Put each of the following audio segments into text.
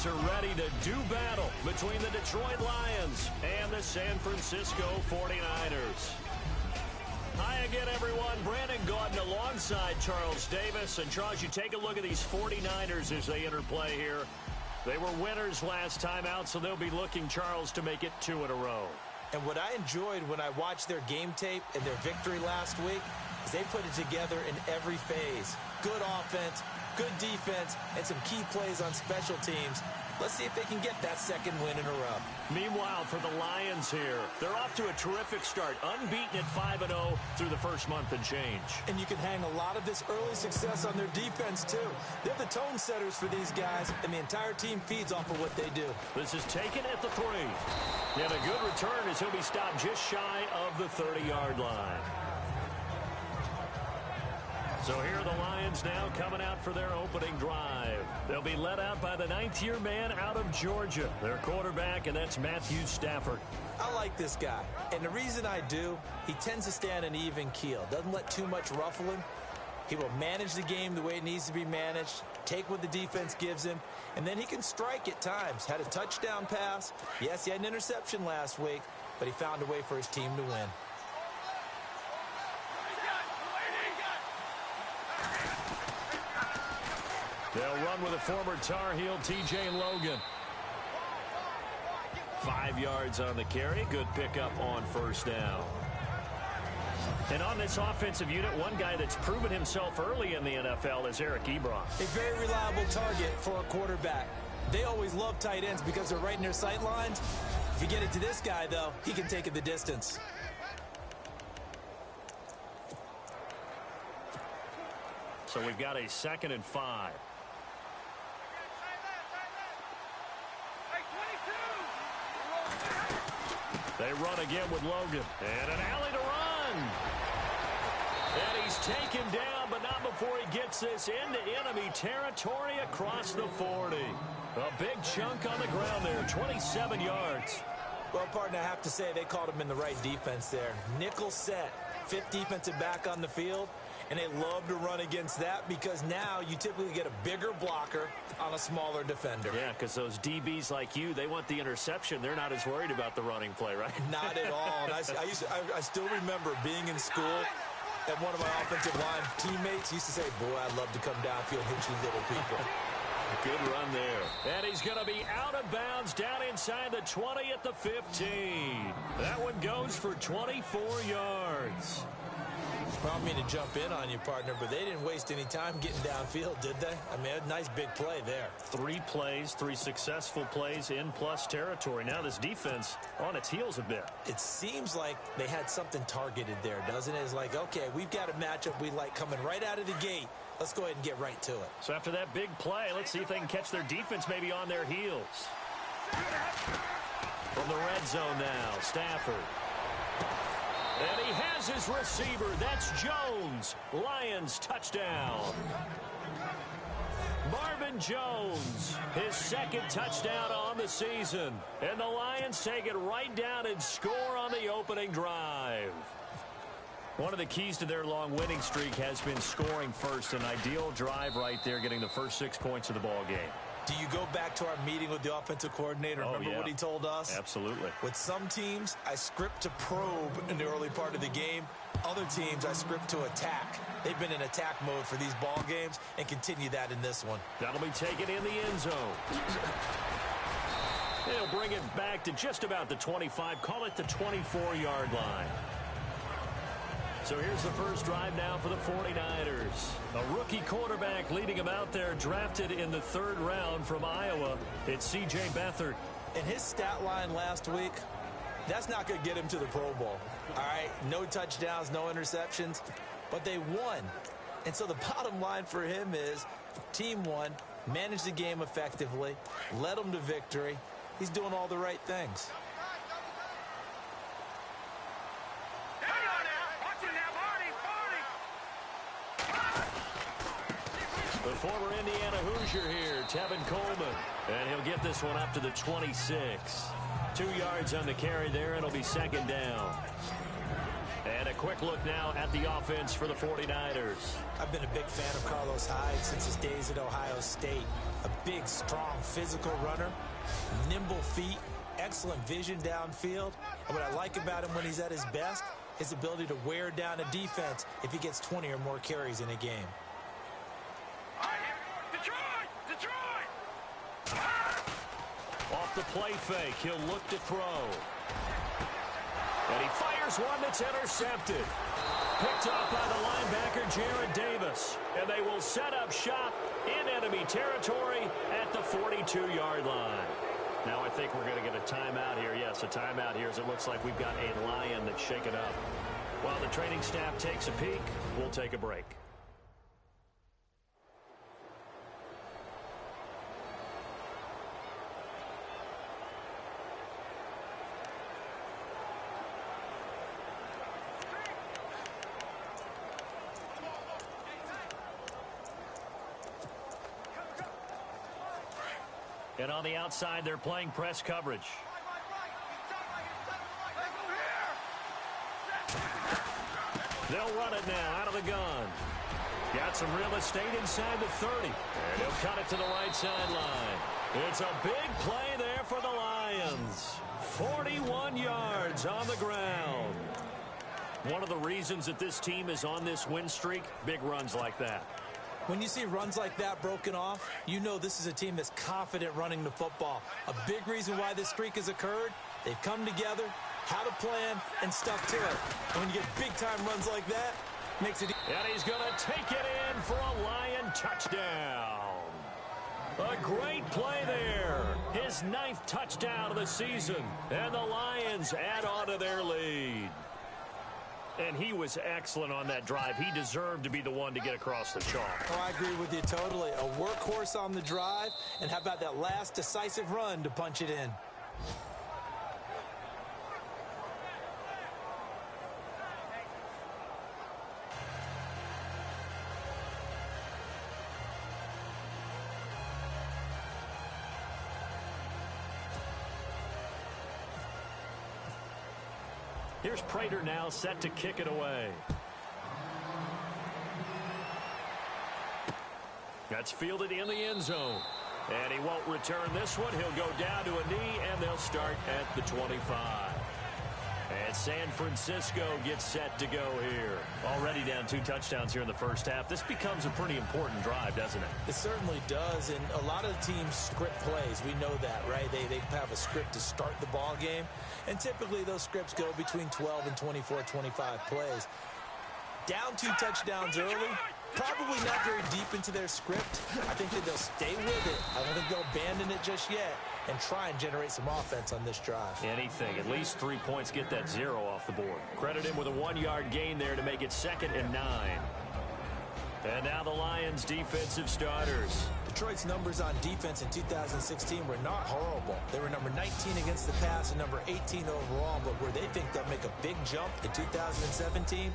guys are ready to do battle between the Detroit Lions and the San Francisco 49ers. Hi again, everyone. Brandon Gaudin alongside Charles Davis. And, Charles, you take a look at these 49ers as they enter play here. They were winners last time out, so they'll be looking, Charles, to make it 2 in a row. And what I enjoyed when I watched their game tape and their victory last week is they put it together in every phase. Good offense, good defense, and some key plays on special teams. Let's see if they can get that second win in a row. Meanwhile, for the Lions here, they're off to a terrific start, unbeaten at 5-0 through the first month and change. And you can hang a lot of this early success on their defense, too. They're the tone setters for these guys, and the entire team feeds off of what they do. This is taken at the 3. And a good return as he'll be stopped just shy of the 30-yard line. So here are the Lions now coming out for their opening drive. They'll be led out by the 9th-year man out of Georgia, their quarterback, and that's Matthew Stafford. I like this guy, and the reason I do, he tends to stay on an even keel. Doesn't let too much ruffle him. He will manage the game the way it needs to be managed, take what the defense gives him, and then he can strike at times. Had a touchdown pass. Yes, he had an interception last week, but he found a way for his team to win. They'll run with a former Tar Heel, T.J. Logan. 5 yards on the carry. Good pickup on first down. And on this offensive unit, one guy that's proven himself early in the NFL is Eric Ebron. A very reliable target for a quarterback. They always love tight ends because they're right in their sight lines. If you get it to this guy, though, he can take it the distance. So we've got a 2nd and 5. They run again with Logan. And an alley to run. And he's taken down, but not before he gets this into enemy territory across the 40. A big chunk on the ground there, 27 yards. Well, partner, I have to say they called him in the right defense there. Nickel set, 5th defensive back on the field. And they love to run against that because now you typically get a bigger blocker on a smaller defender. Yeah, because those DBs like you, they want the interception. They're not as worried about the running play, right? Not at all. And I still remember being in school, and one of my offensive line teammates used to say, boy, I'd love to come downfield and hit you little people. Good run there. And he's going to be out of bounds down inside the 20 at the 15. That one goes for 24 yards. Well, I don't mean to jump in on you, partner, but they didn't waste any time getting downfield, did they? I mean, a nice big play there. 3 plays, 3 successful plays in plus territory. Now this defense on its heels a bit. It seems like they had something targeted there, doesn't it? It's like, okay, we've got a matchup we like coming right out of the gate. Let's go ahead and get right to it. So after that big play, let's see if they can catch their defense maybe on their heels. From the red zone now, Stafford. And he has his receiver. That's Jones. Lions touchdown. Marvin Jones, his 2nd touchdown on the season. And the Lions take it right down and score on the opening drive. One of the keys to their long winning streak has been scoring first. An ideal drive right there, getting the first 6 points of the ball game. Do you go back to our meeting with the offensive coordinator? Remember what he told us? Absolutely. With some teams, I script to probe in the early part of the game. Other teams, I script to attack. They've been in attack mode for these ball games and continue that in this one. That'll be taken in the end zone. They'll bring it back to just about the 25. Call it the 24-yard line. So here's the first drive now for the 49ers. A rookie quarterback leading him out there, drafted in the 3rd round from Iowa. It's C.J. Beathard. And his stat line last week, that's not going to get him to the Pro Bowl. All right, no touchdowns, no interceptions, but they won. And so the bottom line for him is team won, managed the game effectively, led them to victory. He's doing all the right things. The former Indiana Hoosier here, Tevin Coleman. And he'll get this one up to the 26. 2 yards on the carry there. It'll be 2nd down. And a quick look now at the offense for the 49ers. I've been a big fan of Carlos Hyde since his days at Ohio State. A big, strong, physical runner, nimble feet, excellent vision downfield. And what I like about him when he's at his best, his ability to wear down a defense if he gets 20 or more carries in a game. Off the play fake, he'll look to throw. And he fires one that's intercepted. Picked off by the linebacker, Jared Davis. And they will set up shop in enemy territory at the 42-yard line. Now I think we're going to get a timeout here. Yes, a timeout here as it looks like we've got a Lion that's shaken up. While the training staff takes a peek, we'll take a break. And on the outside, they're playing press coverage. They'll run it now out of the gun. Got some real estate inside the 30. And he'll cut it to the right sideline. It's a big play there for the Lions. 41 yards on the ground. One of the reasons that this team is on this win streak, big runs like that. When you see runs like that broken off, you know this is a team that's confident running the football. A big reason why this streak has occurred, they've come together, had a plan, and stuck to it. And when you get big-time runs like that, makes it... And he's going to take it in for a Lion touchdown. A great play there. His 9th touchdown of the season. And the Lions add on to their lead. And he was excellent on that drive. He deserved to be the one to get across the chalk. Oh, I agree with you totally. A workhorse on the drive, and how about that last decisive run to punch it in? Here's Prater now set to kick it away. That's fielded in the end zone. And he won't return this one. He'll go down to a knee, and they'll start at the 25. And San Francisco gets set to go here. Already down 2 touchdowns here in the first half. This becomes a pretty important drive, doesn't it? It certainly does, and a lot of teams script plays. We know that, right? They have a script to start the ball game, and typically those scripts go between 12 and 24, 25 plays. Down 2 touchdowns early, probably not very deep into their script. I think that they'll stay with it. I don't think they'll abandon it just yet and try and generate some offense on this drive. Anything. At least 3 points get that 0 off the board. Credit him with a 1-yard gain there to make it 2nd and 9. And now the Lions' defensive starters. Detroit's numbers on defense in 2016 were not horrible. They were number 19 against the pass and number 18 overall, but where they think they'll make a big jump in 2017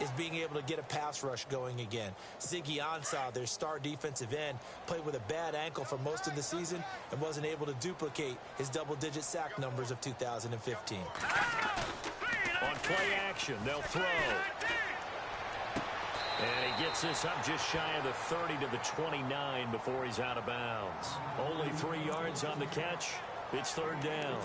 is being able to get a pass rush going again. Ziggy Ansah, their star defensive end, played with a bad ankle for most of the season and wasn't able to duplicate his double-digit sack numbers of 2015. On play action, they'll throw. And he gets this up just shy of the 30 to the 29 before he's out of bounds. Only 3 yards on the catch. It's 3rd down.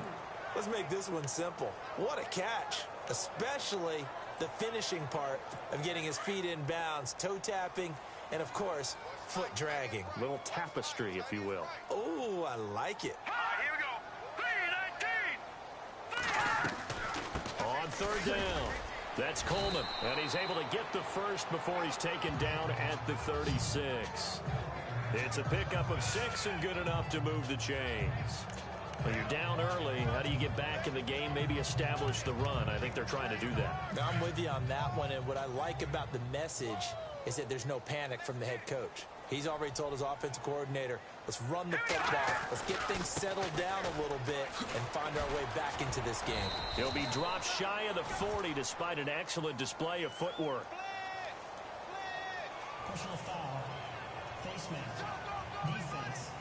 Let's make this one simple. What a catch, especially the finishing part of getting his feet in bounds, toe tapping, and of course, foot dragging. Little tapestry, if you will. Oh, I like it. Here we go. 3-19. On 3rd down. That's Coleman, and he's able to get the first before he's taken down at the 36. It's a pickup of 6 and good enough to move the chains. When you're down early, how do you get back in the game, maybe establish the run? I think they're trying to do that. I'm with you on that one, and what I like about the message is that there's no panic from the head coach. He's already told his offensive coordinator, let's run the football, let's get things settled down a little bit and find our way back into this game. He'll be dropped shy of the 40 despite an excellent display of footwork. Personal foul, face mask, defense.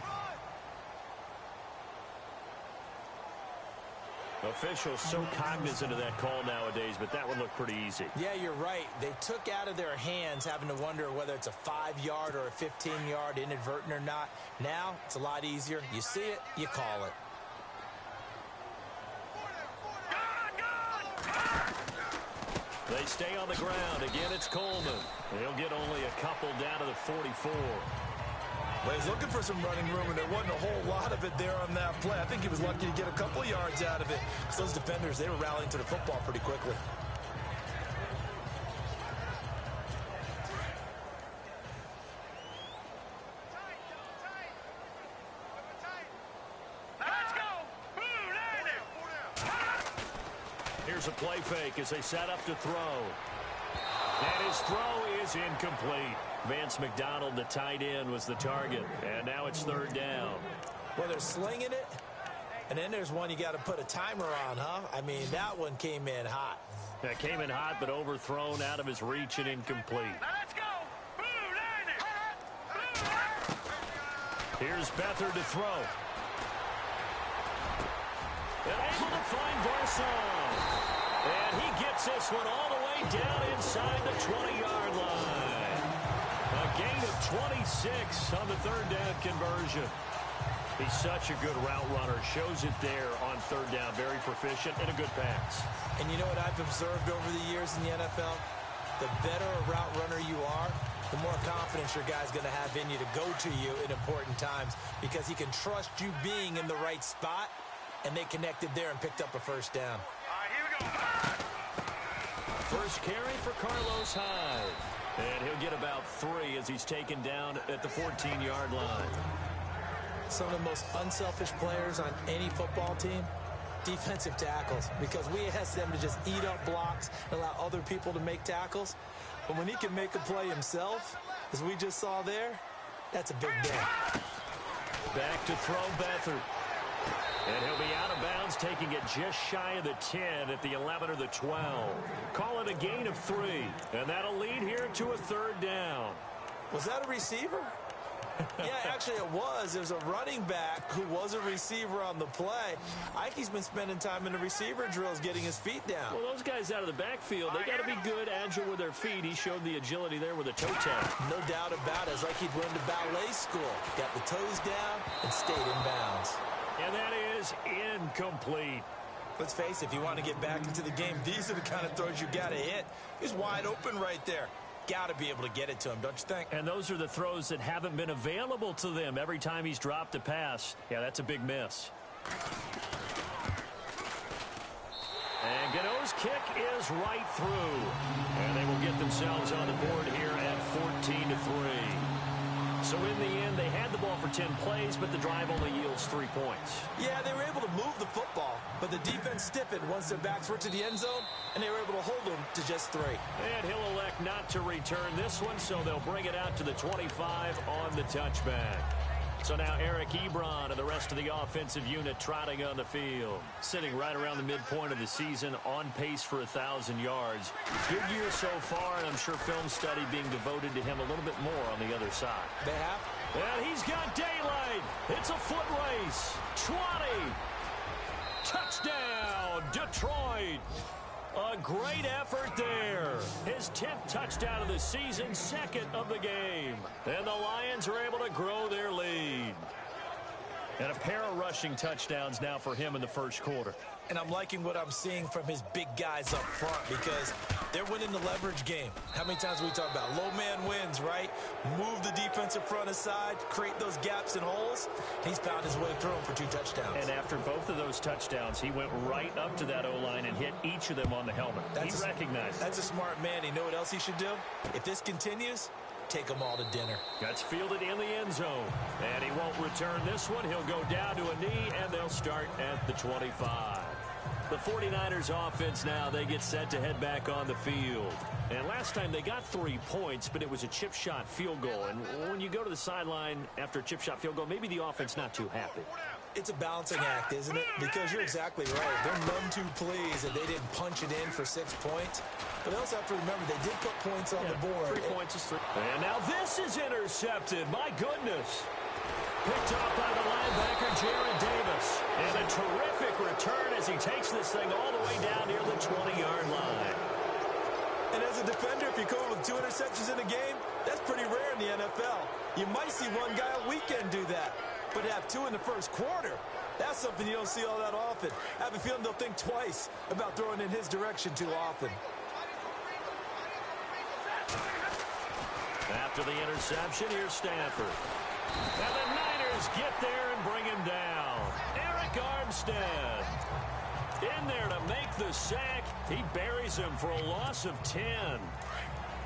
Officials so cognizant of that call nowadays, but that would look pretty easy. Yeah, you're right. They took out of their hands having to wonder whether it's a 5-yard or a 15-yard inadvertent or not. Now, it's a lot easier. You see it, you call it. They stay on the ground. Again, it's Coleman. He'll get only a couple down to the 44. Well, he's looking for some running room, and there wasn't a whole lot of it there on that play. I think he was lucky to get a couple of yards out of it. Because those defenders, they were rallying to the football pretty quickly. Here's a play fake as they set up to throw. And his throw is incomplete. Vance McDonald, the tight end, was the target. And now it's third down. Well, they're slinging it. And then there's one you got to put a timer on, huh? I mean, that one came in hot. That came in hot, but overthrown out of his reach and incomplete. Let's go! Here's Beathard to throw. And able to find Barson. And he gets this one all the way down inside the 20-yard line. A gain of 26 on the third down conversion. He's such a good route runner. Shows it there on third down. Very proficient and a good pass. And you know what I've observed over the years in the NFL? The better a route runner you are, the more confidence your guy's going to have in you to go to you in important times because he can trust you being in the right spot, and they connected there and picked up a first down. First carry for Carlos Hyde. And he'll get about 3 as he's taken down at the 14-yard line. Some of the most unselfish players on any football team, defensive tackles, because we ask them to just eat up blocks and allow other people to make tackles. But when he can make a play himself, as we just saw there, that's a big day. Back to throw Beathard. And he'll be out of bounds, taking it just shy of the 10 at the 11 or the 12. Call it a gain of 3. And that'll lead here to a third down. Was that a receiver? Yeah, actually it was. There's a running back who was a receiver on the play. Ike's been spending time in the receiver drills getting his feet down. Well, those guys out of the backfield, they got to be good, agile with their feet. He showed the agility there with a toe tap. No doubt about it. It's like he'd learned to ballet school. Got the toes down and stayed in bounds. And that is incomplete. Let's face it, if you want to get back into the game, these are the kind of throws you got to hit. He's wide open right there. Got to be able to get it to him, don't you think? And those are the throws that haven't been available to them every time he's dropped a pass. Yeah, that's a big miss. And Gano's kick is right through. And they will get themselves on the board here at 14-3. So in the end, they had the ball for 10 plays, but the drive only yields 3 points. Yeah, they were able to move the football, but the defense stiffened once their backs were to the end zone, and they were able to hold them to just 3. And he'll elect not to return this one, so they'll bring it out to the 25 on the touchback. So now Eric Ebron and the rest of the offensive unit trotting on the field. Sitting right around the midpoint of the season, on pace for 1,000 yards. Good year so far, and I'm sure film study being devoted to him a little bit more on the other side. They have? And he's got daylight. It's a foot race. 20. Touchdown, Detroit. A great effort there. His 10th touchdown of the season, 2nd of the game. And the Lions are able to grow their lead. And a pair of rushing touchdowns now for him in the first quarter. And I'm liking what I'm seeing from his big guys up front because they're winning the leverage game. How many times we talk about low man wins, right? Move the defensive front aside, create those gaps and holes. He's found his way through them for 2 touchdowns. And after both of those touchdowns, he went right up to that O-line and hit each of them on the helmet. He recognized. That's a smart man. You know what else he should do? If this continues, take them all to dinner. That's fielded in the end zone. And he won't return this one. He'll go down to a knee, and they'll start at the 25. The 49ers offense now, they get set to head back on the field. And last time they got 3 points, but it was a chip shot field goal. And when you go to the sideline after a chip shot field goal, maybe the offense not too happy. It's a balancing act, isn't it? Because you're exactly right. They're none too pleased that they didn't punch it in for 6 points. But they also have to remember they did put points on the board. 3 points is 3. And now this is intercepted. My goodness. Picked up by the linebacker, Jared Davis. And the a terrific return as he takes this thing all the way down near the 20-yard line. And as a defender, if you come up with 2 interceptions in a game, that's pretty rare in the NFL. You might see one guy a weekend do that, but to have 2 in the first quarter, that's something you don't see all that often. I have a feeling they'll think twice about throwing in his direction too often. After the interception, here's Stanford. And the Niners get there and bring him down. Eric Armstead in there to make the sack. He buries him for a loss of 10.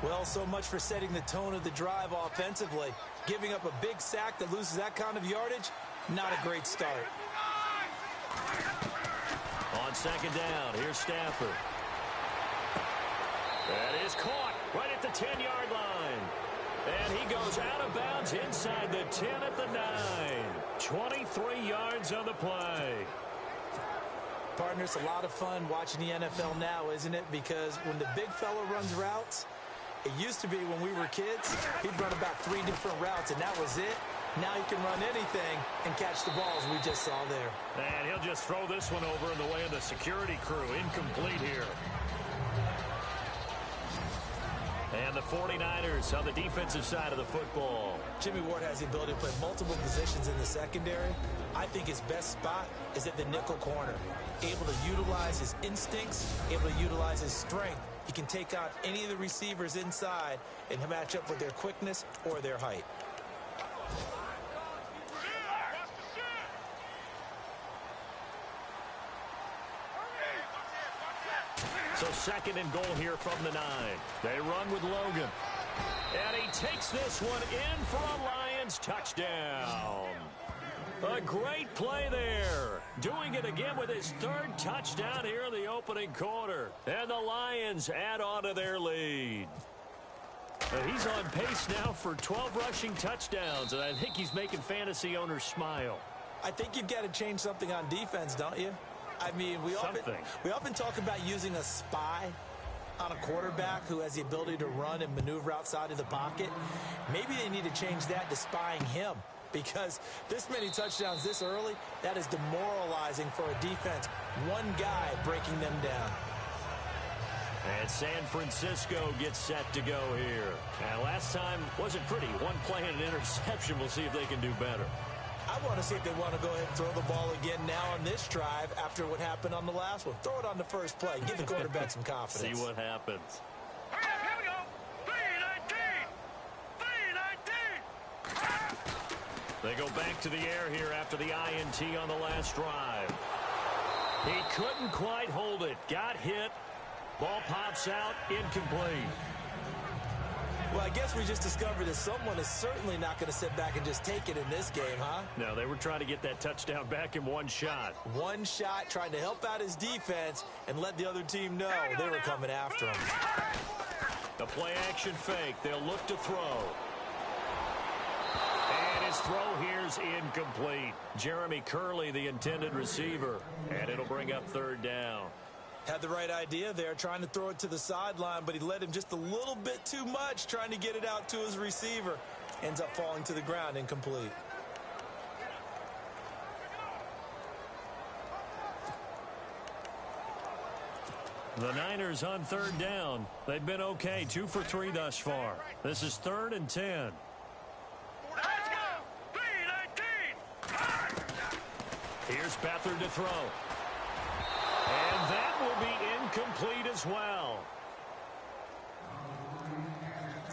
Well, so much for setting the tone of the drive offensively. Giving up a big sack that loses that kind of yardage, not a great start. On second down, here's Stafford. That is caught right at the 10-yard line. And he goes out of bounds inside the 10 at the 9. 23 yards on the play. Partner, it's a lot of fun watching the NFL now, isn't it? Because when the big fella runs routes, it used to be when we were kids, he'd run about 3 different routes, and that was it. Now he can run anything and catch the balls we just saw there. And he'll just throw this one over in the way of the security crew. Incomplete here. And the 49ers on the defensive side of the football. Jimmy Ward has the ability to play multiple positions in the secondary. I think his best spot is at the nickel corner. Able to utilize his instincts, able to utilize his strength. He can take out any of the receivers inside and match up with their quickness or their height. So second and goal here from the 9. They run with Logan. And he takes this one in for a Lions touchdown. A great play there. Doing it again with his 3rd touchdown here in the opening quarter. And the Lions add on to their lead. He's on pace now for 12 rushing touchdowns, and I think he's making fantasy owners smile. I think you've got to change something on defense, don't you? I mean, we often talk about using a spy on a quarterback who has the ability to run and maneuver outside of the pocket. Maybe they need to change that to spying him, because this many touchdowns this early, that is demoralizing for a defense. One guy breaking them down. And San Francisco gets set to go here. And last time wasn't pretty. One play and an interception. We'll see if they can do better. I want to see if they want to go ahead and throw the ball again now on this drive after what happened on the last one. Throw it on the first play. Give the quarterback some confidence. See what happens. Here we go. 3-19. They go back to the air here after the INT on the last drive. He couldn't quite hold it. Got hit. Ball pops out. Incomplete. Well, I guess we just discovered that someone is certainly not going to sit back and just take it in this game, huh? No, they were trying to get that touchdown back in one shot. One shot, trying to help out his defense and let the other team know they were coming after him. The play-action fake. They'll look to throw. And his throw here's incomplete. Jeremy Curley, the intended receiver. And it'll bring up 3rd down. Had the right idea there, trying to throw it to the sideline, but he led him just a little bit too much, trying to get it out to his receiver. Ends up falling to the ground, incomplete. The Niners on 3rd down. They've been okay, 2 for 3 thus far. This is 3rd and 10. Let's go. 3-19. Here's Beathard to throw. And that will be incomplete as well.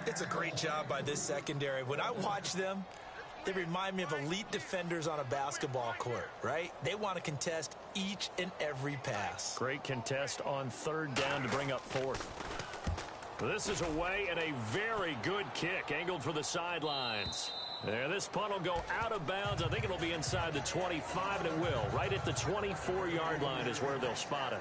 It's a great job by this secondary. When I watch them, they remind me of elite defenders on a basketball court, right? They want to contest each and every pass. Great contest on 3rd down to bring up 4th. This is away and a very good kick angled for the sidelines. There, this punt will go out of bounds. I think it'll be inside the 25, and it will. Right at the 24-yard line is where they'll spot it.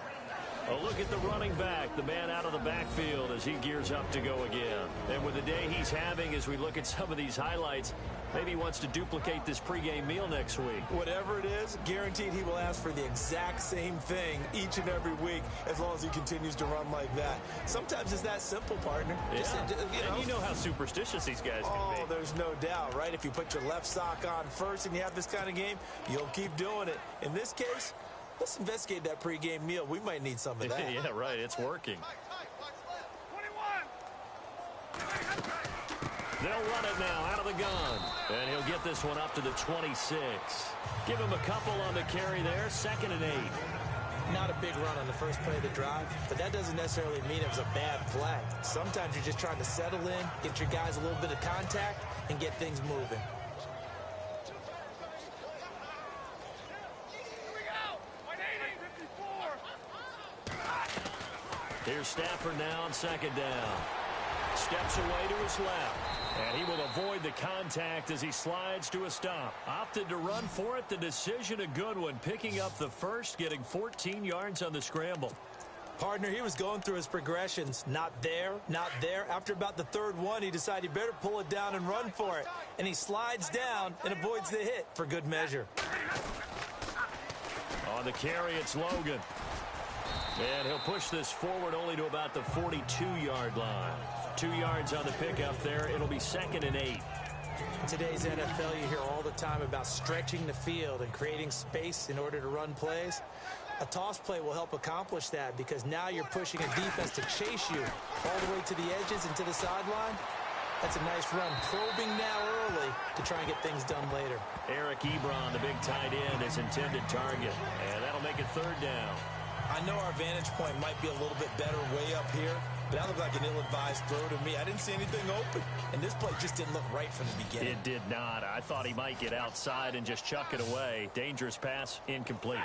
A look at the running back, the man out of the backfield as he gears up to go again. And with the day he's having, as we look at some of these highlights, maybe he wants to duplicate this pregame meal next week. Whatever it is, guaranteed he will ask for the exact same thing each and every week as long as he continues to run like that. Sometimes it's that simple, partner. Yeah. And you know how superstitious these guys can be. Oh, there's no doubt, right? If you put your left sock on first and you have this kind of game, you'll keep doing it. In this case, Let's investigate that pregame meal. We might need some of that. Yeah, right. It's working. 21. They'll run it now out of the gun. And he'll get this one up to the 26. Give him a couple on the carry there. 2nd and 8. Not a big run on the first play of the drive, but that doesn't necessarily mean it was a bad play. Sometimes you're just trying to settle in, get your guys a little bit of contact, and get things moving. Here's Stafford now on 2nd down. Steps away to his left. And he will avoid the contact as he slides to a stop. Opted to run for it. The decision a good one. Picking up the first, getting 14 yards on the scramble. Partner, he was going through his progressions. Not there, not there. After about the 3rd one, he decided he better pull it down and run for it. And he slides down and avoids the hit for good measure. On the carry, it's Logan. And he'll push this forward only to about the 42-yard line. 2 yards on the pickup there. It'll be 2nd and 8. In today's NFL, you hear all the time about stretching the field and creating space in order to run plays. A toss play will help accomplish that because now you're pushing a defense to chase you all the way to the edges and to the sideline. That's a nice run, probing now early to try and get things done later. Eric Ebron, the big tight end, is intended target. And that'll make it 3rd down. I know our vantage point might be a little bit better way up here, but that looked like an ill-advised throw to me. I didn't see anything open, and this play just didn't look right from the beginning. It did not. I thought he might get outside and just chuck it away. Dangerous pass, incomplete.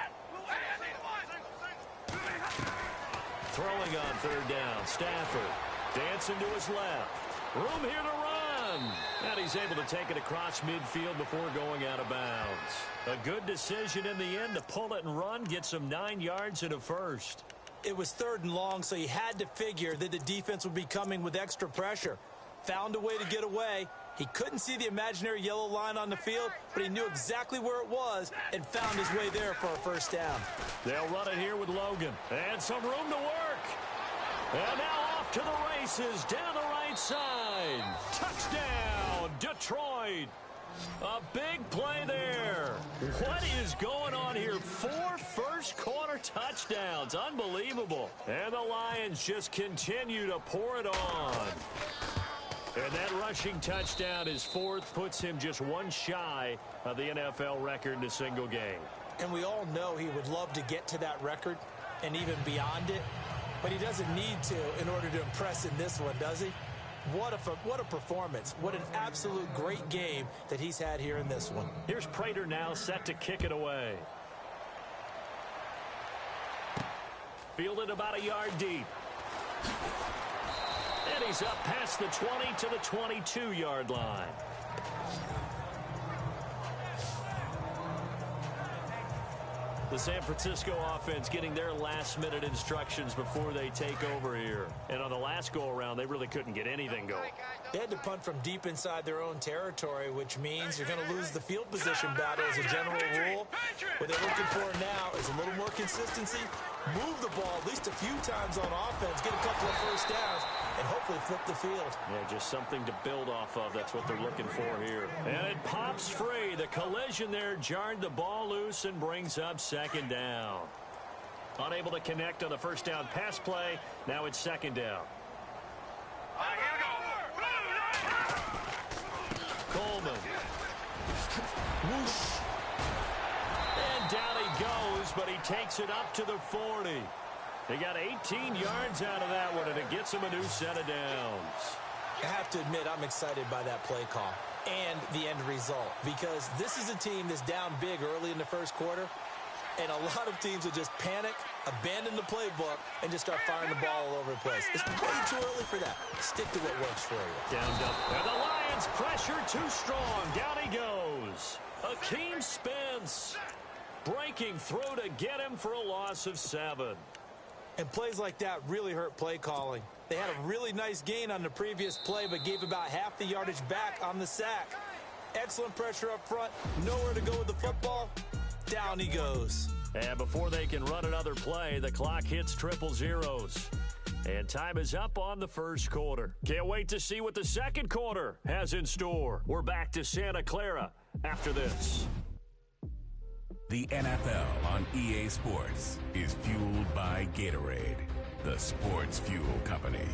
Throwing on 3rd down, Stafford dancing to his left. Room here to run. And he's able to take it across midfield before going out of bounds. A good decision in the end to pull it and run, gets him 9 yards and a first. It was 3rd and long, so he had to figure that the defense would be coming with extra pressure. Found a way to get away. He couldn't see the imaginary yellow line on the field, but he knew exactly where it was and found his way there for a first down. They'll run it here with Logan. And some room to work. And now off to the races down the right side. Touchdown, Detroit. A big play there. What is going on here? 4 first-quarter touchdowns. Unbelievable. And the Lions just continue to pour it on. And that rushing touchdown is 4th, puts him just 1 shy of the NFL record in a single game. And we all know he would love to get to that record and even beyond it, but he doesn't need to in order to impress in this one, does he? What a performance. What an absolute great game that he's had here in this one. Here's Prater now set to kick it away. Fielded about a yard deep. And he's up past the 20 to the 22-yard line. The San Francisco offense getting their last-minute instructions before they take over here. And on the last go-around, they really couldn't get anything going. They had to punt from deep inside their own territory, which means you're going to lose the field position battle as a general rule. What they're looking for now is a little more consistency, move the ball at least a few times on offense, get a couple of first downs, and hopefully flip the field. Yeah, just something to build off of. That's what they're looking for here. And it pops free. The collision there jarred the ball loose and brings up 2nd down. Unable to connect on the first down pass play. Now it's 2nd down. Coleman. Whoosh. And down he goes, but he takes it up to the 40. They got 18 yards out of that one, and it gets him a new set of downs. I have to admit, I'm excited by that play call and the end result, because this is a team that's down big early in the first quarter, and a lot of teams will just panic, abandon the playbook, and just start firing the ball all over the place. It's way too early for that. Stick to what works for you. Downed up. And the Lions pressure too strong. Down he goes. Akeem Spence breaking through to get him for a loss of 7. And plays like that really hurt play calling. They had a really nice gain on the previous play, but gave about half the yardage back on the sack. Excellent pressure up front. Nowhere to go with the football. Down he goes. And before they can run another play, the clock hits triple zeros. And time is up on the first quarter. Can't wait to see what the second quarter has in store. We're back to Santa Clara after this. The NFL on EA Sports is fueled by Gatorade, the sports fuel company.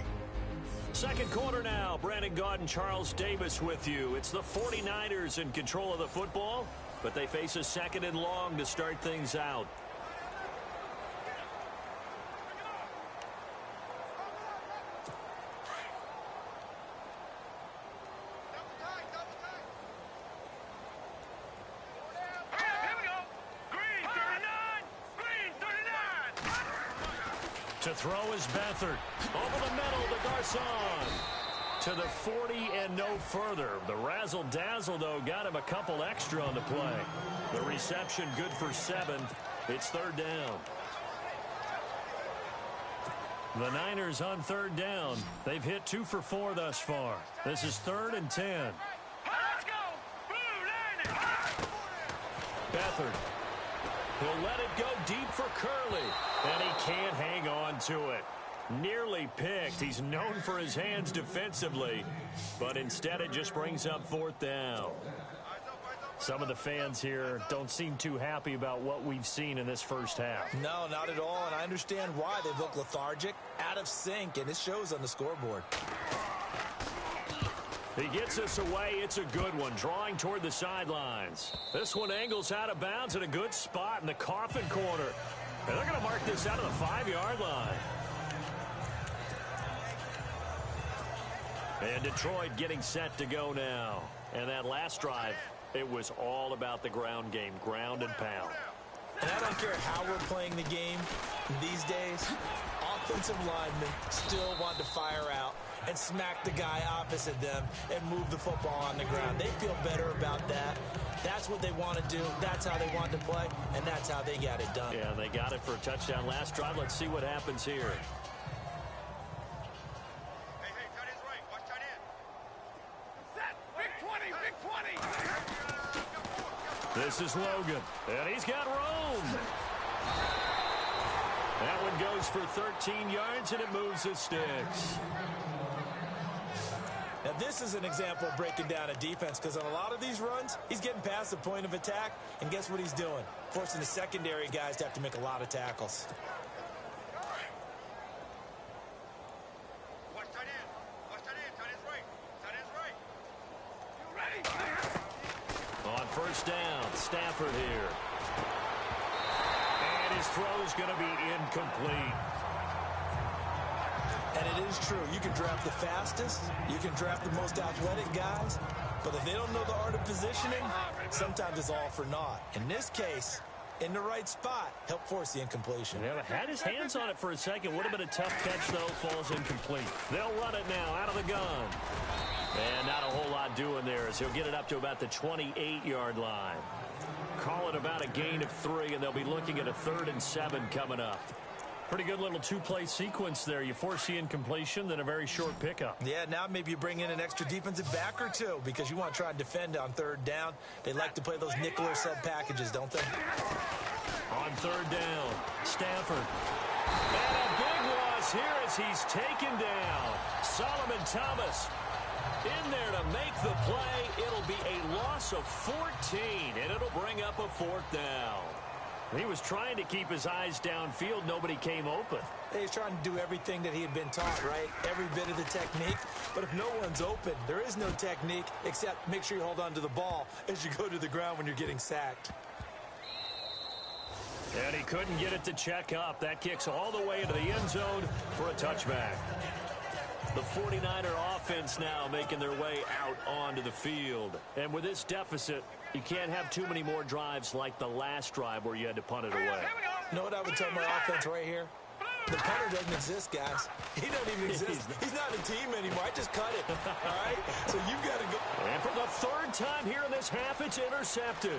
Second quarter now. Brandon Gaudin, Charles Davis with you. It's the 49ers in control of the football, but they face a second and long to start things out. To throw is Beathard. Over the middle to Garcon. To the 40 and no further. The razzle-dazzle, though, got him a couple extra on the play. The reception good for 7. It's third down. The Niners on third down. They've hit 2 for 4 thus far. This is 3rd and 10. Let's go! Blue Niners! Beathard. He'll let it go deep for Curley. And he can't hang on to it. Nearly picked. He's known for his hands defensively. But instead it just brings up 4th down. Some of the fans here don't seem too happy about what we've seen in this first half. No, not at all. And I understand why. They look lethargic, out of sync, and it shows on the scoreboard. He gets us away. It's a good one. Drawing toward the sidelines. This one angles out of bounds at a good spot in the coffin corner. And they're going to mark this out of the 5-yard line. And Detroit getting set to go now. And that last drive, it was all about the ground game, ground and pound. And I don't care how we're playing the game these days, offensive linemen still want to fire out and smack the guy opposite them and move the football on the ground. They feel better about that. That's what they want to do. That's how they want to play, and that's how they got it done. Yeah, they got it for a touchdown last drive. Let's see what happens here. Hey, tight end's right. Watch tight end. Set. Big 20. This is Logan, and he's got room. That one goes for 13 yards, and it moves the sticks. Now, this is an example of breaking down a defense, because on a lot of these runs, he's getting past the point of attack, and guess what he's doing? Forcing the secondary guys to have to make a lot of tackles. Watch tight end. Watch tight end. Tight end's right. Tight end's right. You ready? On first down, Stafford here. And his throw's going to be incomplete. And it is true. You can draft the fastest. You can draft the most athletic guys. But if they don't know the art of positioning, sometimes it's all for naught. In this case, in the right spot, help force the incompletion. Yeah, had his hands on it for a second. Would have been a tough catch, though. Falls incomplete. They'll run it now out of the gun. And not a whole lot doing there as he'll get it up to about the 28-yard line. Call it about a gain of 3, and they'll be looking at a 3rd and 7 coming up. Pretty good little 2-play sequence there. You force the incompletion, then a very short pickup. Yeah, now maybe you bring in an extra defensive back or two because you want to try and defend on 3rd down. They like to play those nickel or sub packages, don't they? On 3rd down, Stafford. And a big loss here as he's taken down. Solomon Thomas in there to make the play. It'll be a loss of 14, and it'll bring up a 4th down. He was trying to keep his eyes downfield. Nobody came open. He's trying to do everything that he had been taught, right? Every bit of the technique. But if no one's open, there is no technique except make sure you hold on to the ball as you go to the ground when you're getting sacked. And he couldn't get it to check up. That kicks all the way into the end zone for a touchback. The 49er offense now making their way out onto the field. And with this deficit, you can't have too many more drives like the last drive where you had to punt it away. You know what I would tell my offense right here? The punter doesn't exist, guys. He doesn't even exist. He's not a team anymore. I just cut it. All right? So you've got to go. And for the 3rd time here in this half, it's intercepted.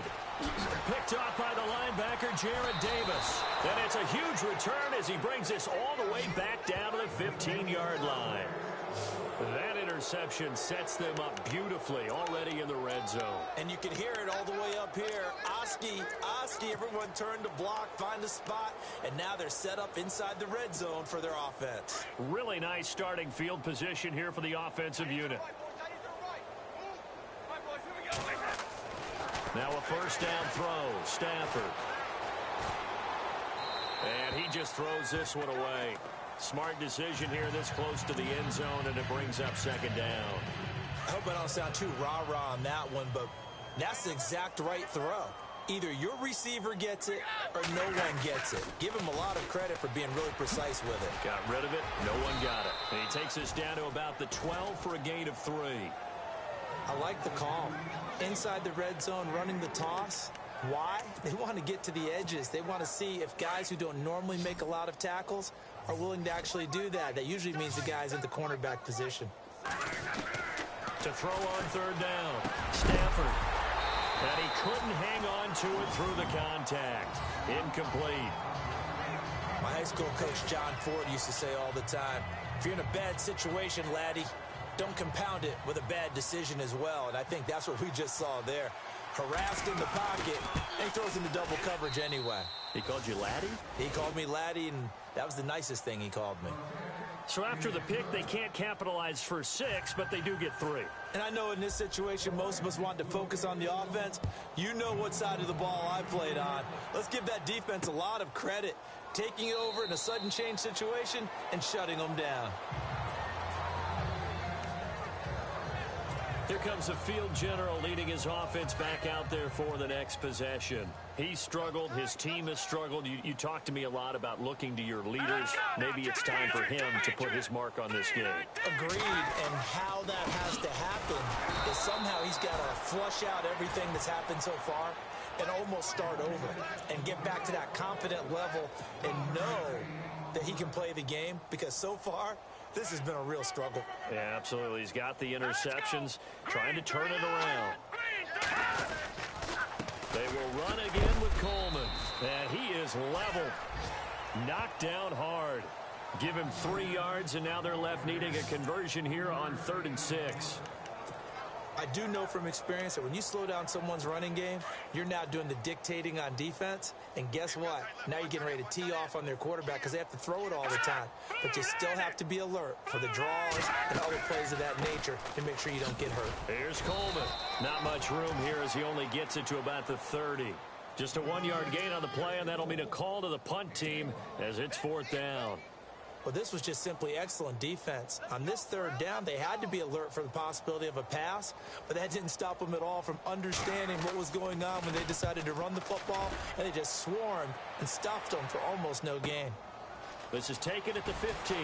Picked off by the linebacker, Jarrad Davis. And it's a huge return as he brings this all the way back down to the 15-yard line. That interception sets them up beautifully already in the red zone. And you can hear it all the way up here. Oski, everyone turned to block, find a spot, and now they're set up inside the red zone for their offense. Really nice starting field position here for the offensive unit. Now a first down throw. Stafford. And he just throws this one away. Smart decision here this close to the end zone, and it brings up second down. I hope I don't sound too rah-rah on that one, but that's the exact right throw. Either your receiver gets it or no one gets it. Give him a lot of credit for being really precise with it. Got rid of it. No one got it. And he takes us down to about the 12 for a gain of 3. I like the call. Inside the red zone, running the toss. Why? They want to get to the edges. They want to see if guys who don't normally make a lot of tackles are willing to actually do that. That usually means the guy's at the cornerback position. To throw on third down. Stafford. And he couldn't hang on to it through the contact. Incomplete. My high school coach, John Ford, used to say all the time, if you're in a bad situation, laddie, don't compound it with a bad decision as well. And I think that's what we just saw there. Harassed in the pocket, and he throws into double coverage anyway. He called you laddie? He called me laddie, and that was the nicest thing he called me. So after the pick, they can't capitalize for 6, but they do get 3. And I know in this situation, most of us want to focus on the offense. You know what side of the ball I played on. Let's give that defense a lot of credit, taking it over in a sudden change situation and shutting them down. Here comes the field general leading his offense back out there for the next possession. He struggled. His team has struggled. You talked to me a lot about looking to your leaders. Maybe it's time for him to put his mark on this game. Agreed. And how that has to happen is somehow he's got to flush out everything that's happened so far and almost start over and get back to that confident level and know that he can play the game, because so far this has been a real struggle. Yeah, absolutely. He's got the interceptions, trying to turn it around. They will run again with Coleman. And he is level. Knocked down hard. Give him 3 yards, and now they're left needing a conversion here on 3rd and 6. I do know from experience that when you slow down someone's running game, you're now doing the dictating on defense. And guess what? Now you're getting ready to tee off on their quarterback because they have to throw it all the time. But you still have to be alert for the draws and other plays of that nature to make sure you don't get hurt. Here's Coleman. Not much room here as he only gets it to about the 30. Just a 1-yard gain on the play, and that'll mean a call to the punt team as it's 4th down. Well, this was just simply excellent defense. On this 3rd down, they had to be alert for the possibility of a pass, but that didn't stop them at all from understanding what was going on when they decided to run the football, and they just swarmed and stuffed them for almost no gain. This is taken at the 15. A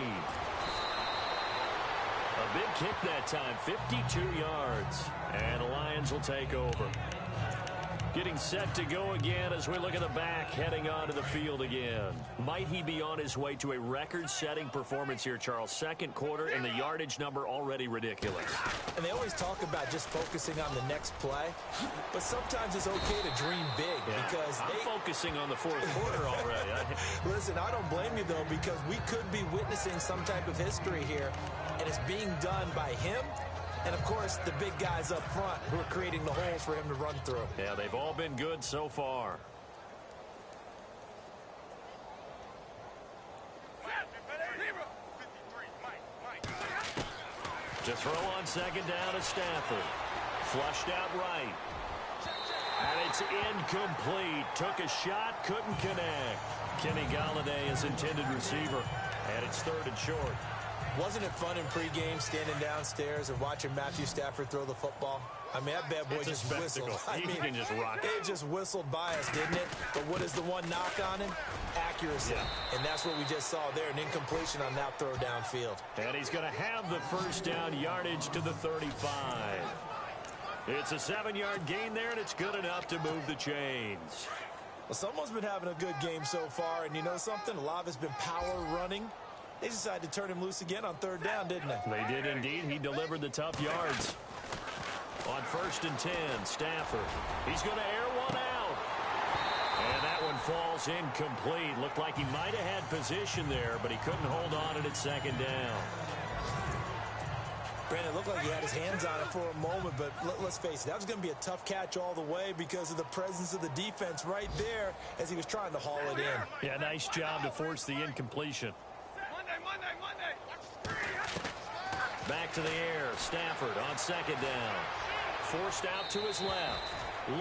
big kick that time, 52 yards, and the Lions will take over. Getting set to go again as we look at the back, heading onto the field again. Might he be on his way to a record-setting performance here, Charles? 2nd quarter, and the yardage number already ridiculous. And they always talk about just focusing on the next play, but sometimes it's okay to dream big because I'm focusing on the 4th quarter already. Listen, I don't blame you, though, because we could be witnessing some type of history here, and it's being done by him. And, of course, the big guys up front who are creating the holes for him to run through. Yeah, they've all been good so far. To throw on 2nd down is Stafford. Flushed out right. And it's incomplete. Took a shot, couldn't connect. Kenny Galladay is intended receiver. And it's 3rd and short. Wasn't it fun in pregame standing downstairs and watching Matthew Stafford throw the football? I mean, that bad boy just whistled. He can just rock it. It just whistled by us, didn't it? But what is the one knock on him? Accuracy. Yeah. And that's what we just saw there, an incompletion on that throw downfield. And he's going to have the 1st down yardage to the 35. It's a 7-yard gain there, and it's good enough to move the chains. Well, someone's been having a good game so far, and you know something? A lot of it's been power running. They decided to turn him loose again on 3rd down, didn't they? They did indeed. He delivered the tough yards. On 1st and 10, Stafford. He's going to air one out. And that one falls incomplete. Looked like he might have had position there, but he couldn't hold on it at 2nd down. Brandon, it looked like he had his hands on it for a moment, but let's face it, that was going to be a tough catch all the way because of the presence of the defense right there as he was trying to haul it in. Yeah, nice job to force the incompletion. Back to the air. Stafford on 2nd down. Forced out to his left.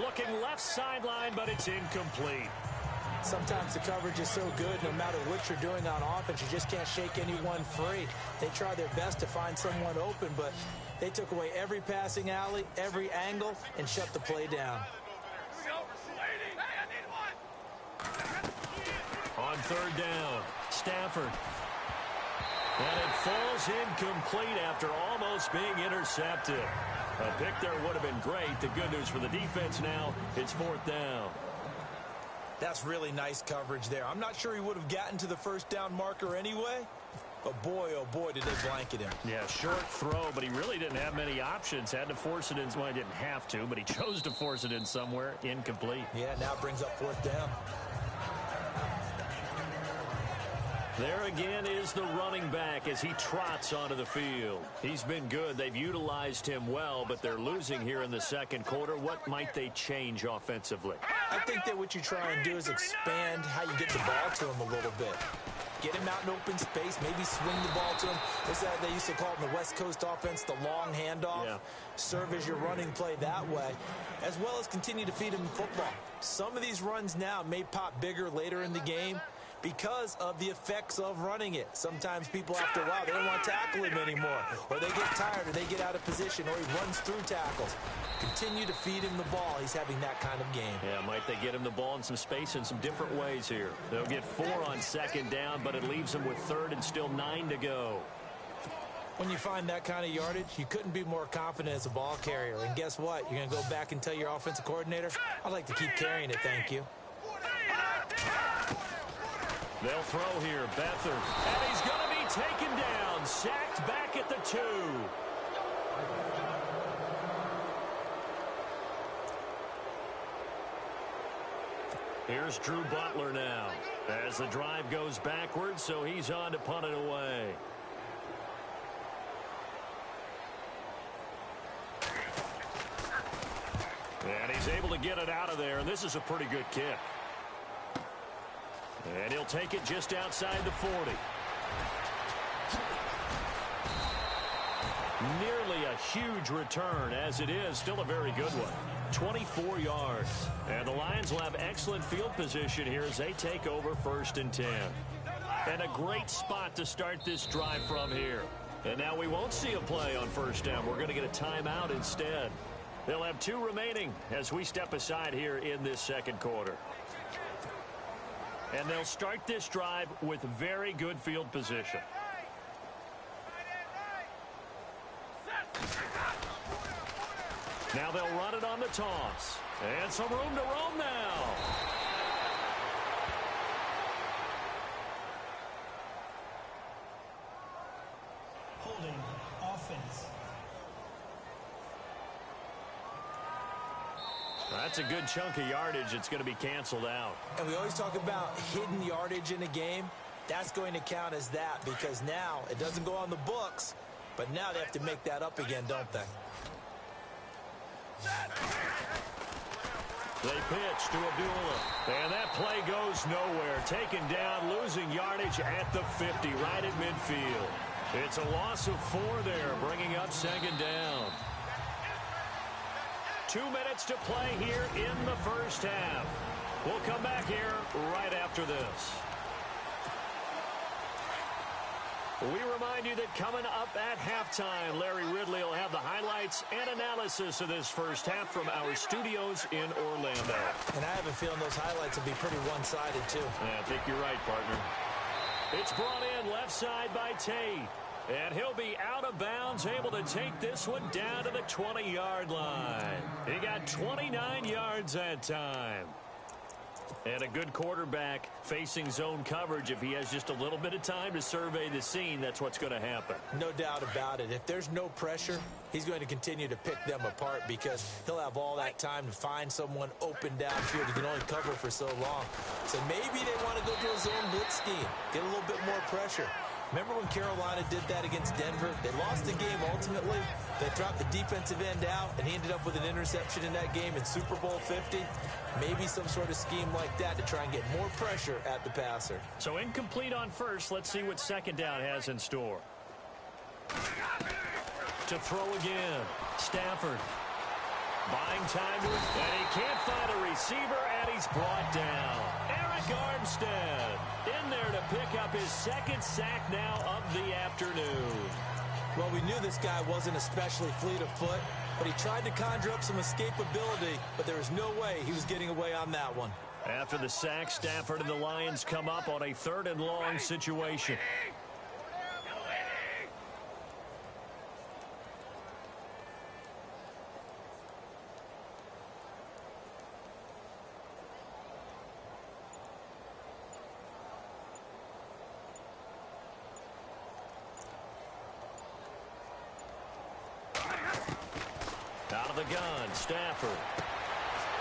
Looking left sideline, but it's incomplete. Sometimes the coverage is so good, no matter what you're doing on offense, you just can't shake anyone free. They try their best to find someone open, but they took away every passing alley, every angle, and shut the play down. On third down, Stafford. And it falls incomplete after almost being intercepted. A pick there would have been great. The good news for the defense now, it's fourth down. That's really nice coverage there. I'm not sure he would have gotten to the first down marker anyway, but boy, oh boy, did they blanket him. Yeah, short throw, but he really didn't have many options. Had to force it in. Well, he didn't have to, but he chose to force it in somewhere. Incomplete. Yeah, now it brings up fourth down. There again is the running back as he trots onto the field. He's been good. They've utilized him well, but they're losing here in the second quarter. What might they change offensively? I think that what you try and do is expand how you get the ball to him a little bit. Get him out in open space, maybe swing the ball to him. What's that they used to call it in the West Coast offense, the long handoff? Yeah. Serve as your running play that way, as well as continue to feed him football. Some of these runs now may pop bigger later in the game because of the effects of running it. Sometimes people, after a while, they don't want to tackle him anymore, or they get tired, or they get out of position, or he runs through tackles. Continue to feed him the ball. He's having that kind of game. Yeah, might they get him the ball in some space in some different ways here. They'll get 4 on second down, but it leaves them with third and still 9 to go. When you find that kind of yardage, you couldn't be more confident as a ball carrier. And guess what? You're going to go back and tell your offensive coordinator, I'd like to keep carrying it, thank you. They'll throw here, Beathard. And he's going to be taken down, sacked back at the 2. Here's Drew Butler now as the drive goes backwards, so he's on to punt it away. And he's able to get it out of there, and this is a pretty good kick. And he'll take it just outside the 40. Nearly a huge return, as it is still a very good one. 24 yards. And the Lions will have excellent field position here as they take over first and 10. And a great spot to start this drive from here. And now we won't see a play on first down. We're going to get a timeout instead. They'll have 2 remaining as we step aside here in this second quarter. And they'll start this drive with very good field position. Now they'll run it on the toss. And some room to roam now. Holding offense. That's a good chunk of yardage. It's going to be canceled out. And we always talk about hidden yardage in a game. That's going to count as that because now it doesn't go on the books, but now they have to make that up again, don't they? They pitch to Abdullah. And that play goes nowhere. Taken down, losing yardage at the 50, right at midfield. It's a loss of 4 there, bringing up second down. 2 minutes to play here in the first half. We'll come back here right after this. We remind you that coming up at halftime, Larry Ridley will have the highlights and analysis of this first half from our studios in Orlando. And I have a feeling those highlights will be pretty one-sided, too. Yeah, I think you're right, partner. It's brought in left side by Tate. And he'll be out of bounds, able to take this one down to the 20-yard line. He got 29 yards that time. And a good quarterback facing zone coverage. If he has just a little bit of time to survey the scene, that's what's going to happen. No doubt about it. If there's no pressure, he's going to continue to pick them apart because he'll have all that time to find someone open downfield. He can only cover for so long. So maybe they want to go to a zone blitz scheme, get a little bit more pressure. Remember when Carolina did that against Denver? They lost the game ultimately. They dropped the defensive end out, and he ended up with an interception in that game in Super Bowl 50. Maybe some sort of scheme like that to try and get more pressure at the passer. So incomplete on first. Let's see what second down has in store. To throw again, Stafford. Buying time, and he can't find a receiver, and he's brought down. Eric Armstead in there to pick up his second sack now of the afternoon. Well, we knew this guy wasn't especially fleet of foot, but he tried to conjure up some escapability, but there was no way he was getting away on that one. After the sack, Stafford and the Lions come up on a 3rd and long situation. Out of the gun, Stafford.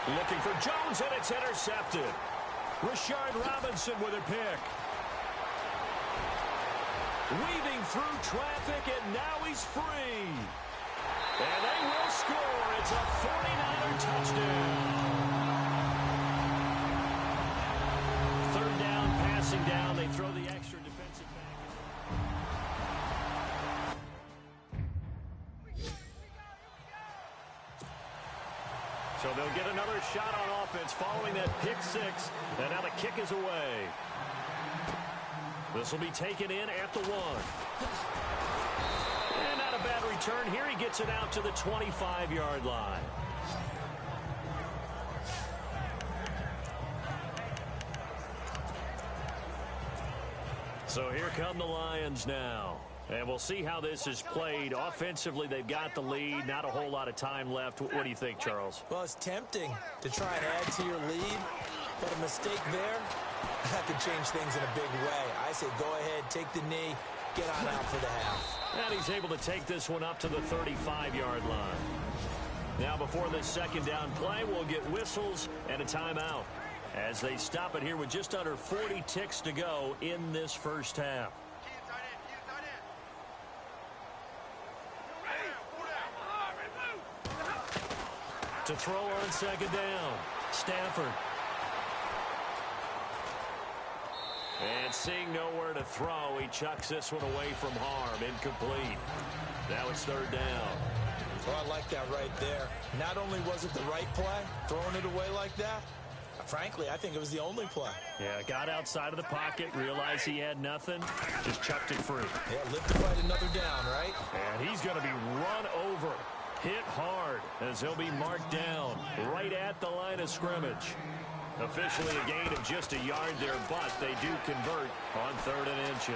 Looking for Jones, and it's intercepted. Rashard Robinson with a pick. Weaving through traffic, and now he's free. And they will score. It's a 49er touchdown. 3rd down, passing down. They throw the extra defensive back. So they'll get another shot on offense following that pick 6. And now the kick is away. This will be taken in at the 1. And not a bad return. Here he gets it out to the 25-yard line. So here come the Lions now. And we'll see how this is played. Offensively, they've got the lead. Not a whole lot of time left. What do you think, Charles? Well, it's tempting to try and add to your lead, but a mistake there, that could change things in a big way. I say go ahead, take the knee, get on out for the half. And he's able to take this one up to the 35-yard line. Now, before this 2nd down play, we'll get whistles and a timeout as they stop it here with just under 40 ticks to go in this first half. To throw on 2nd down, Stafford. And seeing nowhere to throw, he chucks this one away from harm. Incomplete. Now it's 3rd down. Well, I like that right there. Not only was it the right play, throwing it away like that, frankly, I think it was the only play. Yeah, got outside of the pocket, realized he had nothing, just chucked it free. Yeah, live to fight another down, right? And he's going to be run over. Hit hard as he'll be marked down right at the line of scrimmage. Officially a gain of just a yard there, but they do convert on 3rd and inches.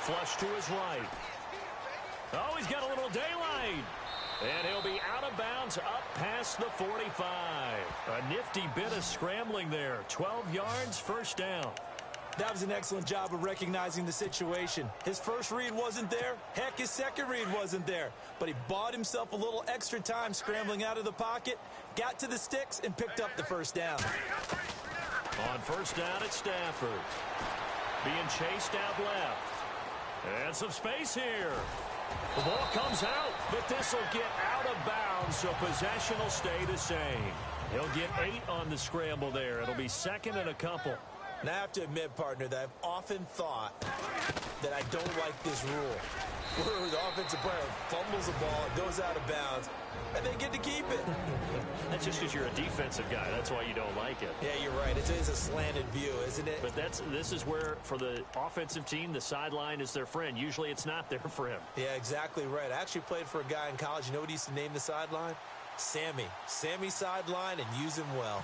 Flush to his right. Oh, he's got a little daylight. And he'll be out of bounds up past the 45. A nifty bit of scrambling there. 12 yards, 1st down. That was an excellent job of recognizing the situation. His first read wasn't there. Heck, his second read wasn't there. But he bought himself a little extra time scrambling out of the pocket, got to the sticks, and picked up the 1st down. On 1st down, it's Stafford. Being chased out left. And some space here. The ball comes out, but this will get out of bounds, so possession will stay the same. He'll get 8 on the scramble there. It'll be 2nd and a couple. Now, I have to admit, partner, that I've often thought that I don't like this rule. Where the offensive player fumbles the ball, it goes out of bounds, and they get to keep it. That's just because you're a defensive guy. That's why you don't like it. Yeah, you're right. It is a slanted view, isn't it? But this is where, for the offensive team, the sideline is their friend. Usually it's not their friend. Yeah, exactly right. I actually played for a guy in college. You know what he used to name the sideline? Sammy. Sammy sideline, and use him well.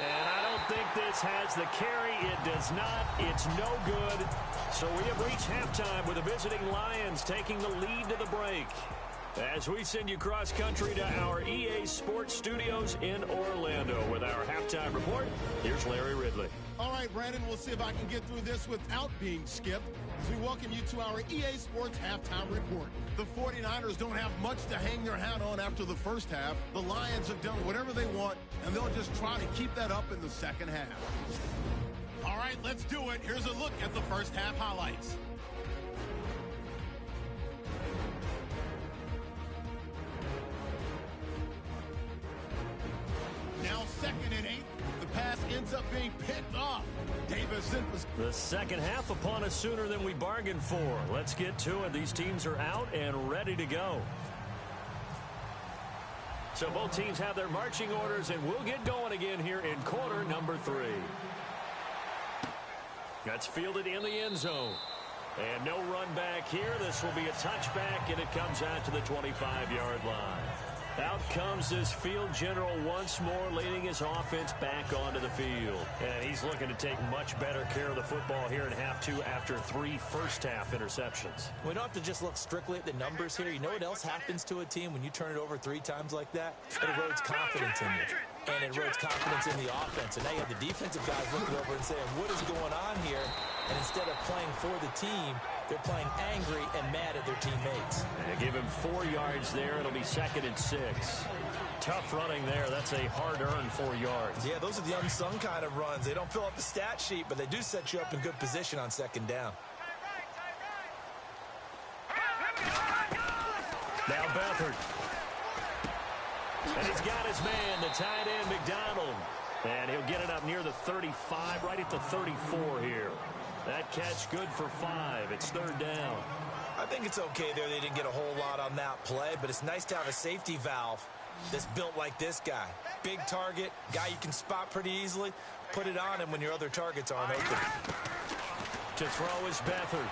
And I don't think this has the carry. It does not. It's no good. So we have reached halftime with the visiting Lions taking the lead to the break. As we send you cross-country to our EA Sports Studios in Orlando with our halftime report, here's Larry Ridley. All right, Brandon, we'll see if I can get through this without being skipped as we welcome you to our EA Sports halftime report. The 49ers don't have much to hang their hat on after the first half. The Lions have done whatever they want, and they'll just try to keep that up in the second half. All right, let's do it. Here's a look at the first half highlights. Now 2nd and 8. The pass ends up being picked off. Davis in position. The second half upon us sooner than we bargained for. Let's get to it. These teams are out and ready to go. So both teams have their marching orders, and we'll get going again here in quarter number 3. That's fielded in the end zone. And no run back here. This will be a touchback, and it comes out to the 25-yard line. Out comes this field general once more, leading his offense back onto the field. And he's looking to take much better care of the football here in half 2 after 3 first-half interceptions. We don't have to just look strictly at the numbers here. You know what else happens to a team when you turn it over 3 times like that? It erodes confidence in you. And it erodes confidence in the offense. And now you have the defensive guys looking over and saying, what is going on here? And instead of playing for the team, they're playing angry and mad at their teammates. They give him 4 yards there. It'll be 2nd and 6. Tough running there. That's a hard-earned 4 yards. Yeah, those are the unsung kind of runs. They don't fill up the stat sheet, but they do set you up in good position on 2nd down. Now Beathard. And he's got his man, the tight end, McDonald. And he'll get it up near the 35, right at the 34 here. That catch good for 5. It's 3rd down. I think it's okay there. They didn't get a whole lot on that play, but it's nice to have a safety valve that's built like this guy. Big target, guy you can spot pretty easily. Put it on him when your other targets aren't open. To throw is Beathard.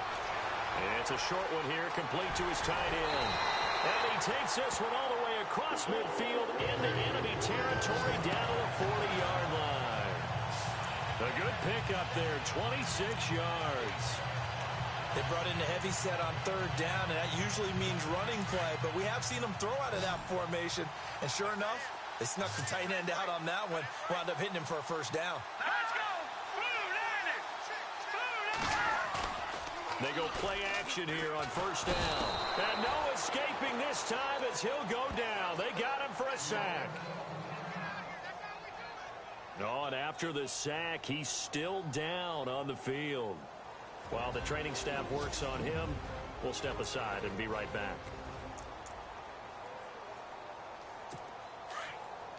It's a short one here, complete to his tight end. And he takes this one all the way across midfield into enemy territory down to the 40-yard line. A good pickup there, 26 yards. They brought in the heavy set on 3rd down, and that usually means running play, but we have seen them throw out of that formation. And sure enough, they snuck the tight end out on that one, wound up hitting him for a 1st down. Let's go! They go play action here on 1st down. And no escaping this time as he'll go down. They got him for a sack. Oh, and after the sack, he's still down on the field. While the training staff works on him, we'll step aside and be right back.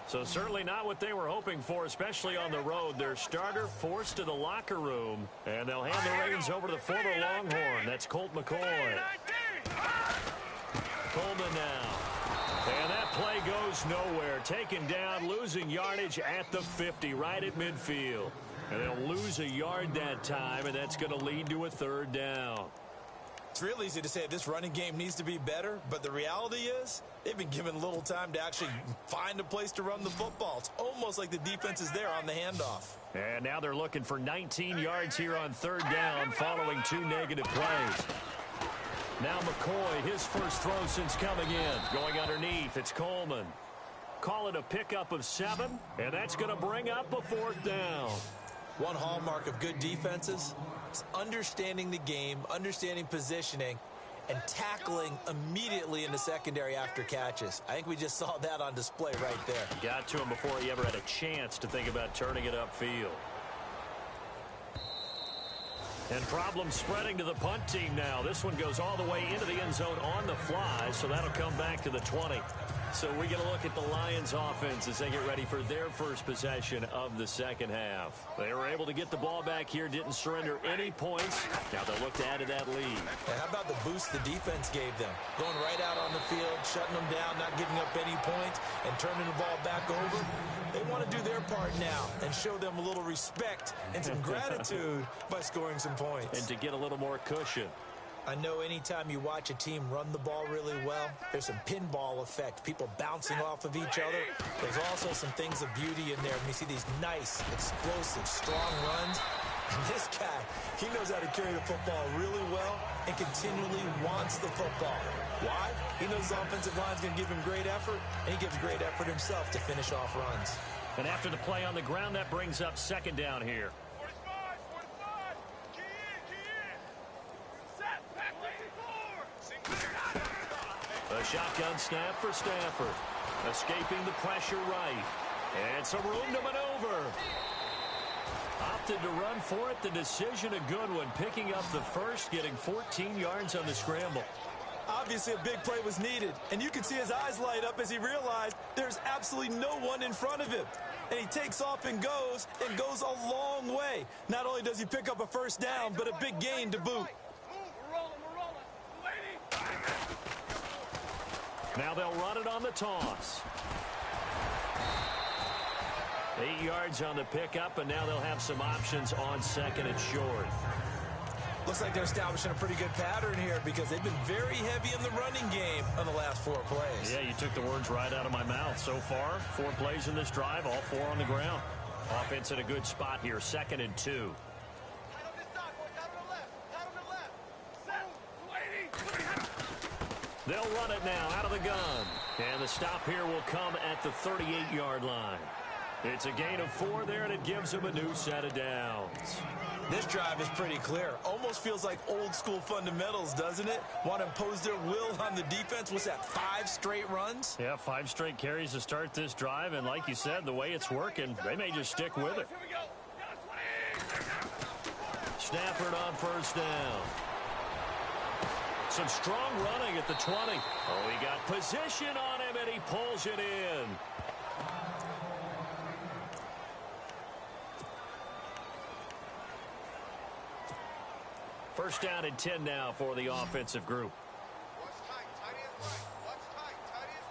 So certainly not what they were hoping for, especially on the road. Their starter forced to the locker room, and they'll hand the reins over to the former Longhorn. That's Colt McCoy. Coleman now. And that play goes nowhere. Taken down, losing yardage at the 50, right at midfield. And they'll lose a yard that time, and that's going to lead to a 3rd down. It's real easy to say this running game needs to be better, but the reality is they've been given little time to actually find a place to run the football. It's almost like the defense is there on the handoff. And now they're looking for 19 yards here on 3rd down following 2 negative plays. Now McCoy, his first throw since coming in. Going underneath, it's Coleman. Call it a pickup of 7, and that's going to bring up a 4th down. One hallmark of good defenses is understanding the game, understanding positioning, and tackling immediately in the secondary after catches. I think we just saw that on display right there. Got to him before he ever had a chance to think about turning it upfield. And problems spreading to the punt team now. This one goes all the way into the end zone on the fly, so that'll come back to the 20. So we get a look at the Lions offense as they get ready for their first possession of the 2nd half. They were able to get the ball back here, didn't surrender any points. Now they'll look to add to that lead. And how about the boost the defense gave them? Going right out on the field, shutting them down, not giving up any points, and turning the ball back over. They want to do their part now and show them a little respect and some gratitude by scoring some points. And to get a little more cushion. I know anytime you watch a team run the ball really well, there's some pinball effect, people bouncing off of each other. There's also some things of beauty in there when you see these nice, explosive, strong runs. And this guy, he knows how to carry the football really well and continually wants the football. Why? He knows the offensive line's going to give him great effort, and he gives great effort himself to finish off runs. And after the play on the ground, that brings up 2nd down here. A shotgun snap for Stafford. Escaping the pressure right. And some room to maneuver. Opted to run for it. The decision a good one. Picking up the first, getting 14 yards on the scramble. Obviously, a big play was needed, and you can see his eyes light up as he realized there's absolutely no one in front of him. And he takes off and goes a long way. Not only does he pick up a first down, but a big gain to boot. Now they'll run it on the toss. 8 yards on the pickup, and now they'll have some options on second and short. Looks like they're establishing a pretty good pattern here because they've been very heavy in the running game on the last 4 plays. Yeah, you took the words right out of my mouth. So far, 4 plays in this drive, all 4 on the ground. Offense in a good spot here, 2nd and 2. They'll run it now out of the gun. And the stop here will come at the 38-yard line. It's a gain of 4 there, and it gives them a new set of downs. This drive is pretty clear. Almost feels like old school fundamentals, doesn't it? Want to impose their will on the defense. What's that, 5 straight runs? Yeah, 5 straight carries to start this drive, and like you said, the way it's working, they may just stick with it. Stafford on first down. Some strong running at the 20. Oh, he got position on him, and he pulls it in. First down and 10 now for the offensive group. Watch tight, tight is right. Watch tight, tight is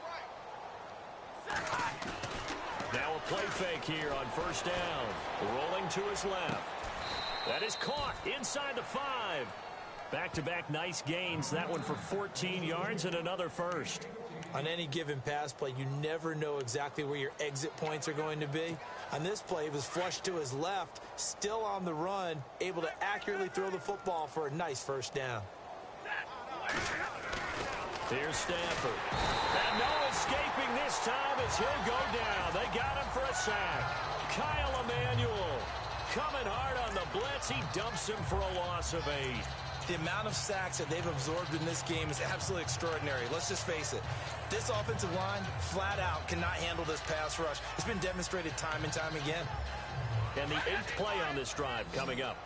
right. Now a play fake here on first down. Rolling to his left. That is caught inside the 5. Back-to-back nice gains. That one for 14 yards and another first. On any given pass play, you never know exactly where your exit points are going to be. On this play, he was flushed to his left, still on the run, able to accurately throw the football for a nice first down. Here's Stafford. And no escaping this time as he'll go down. They got him for a sack. Kyle Emanuel coming hard on the blitz. He dumps him for a loss of 8. The amount of sacks that they've absorbed in this game is absolutely extraordinary. Let's just face it. This offensive line, flat out, cannot handle this pass rush. It's been demonstrated time and time again. And the 8th play on this drive coming up.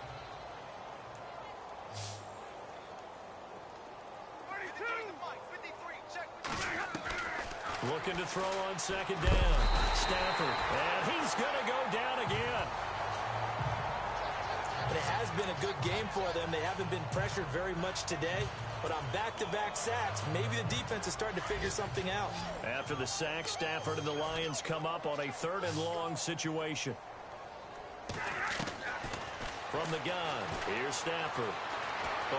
Looking to throw on second down. Stafford. And he's going to go down again. But it has been a good game for them. They haven't been pressured very much today. But on back-to-back sacks, maybe the defense is starting to figure something out. After the sack, Stafford and the Lions come up on a 3rd and long situation. From the gun, here's Stafford.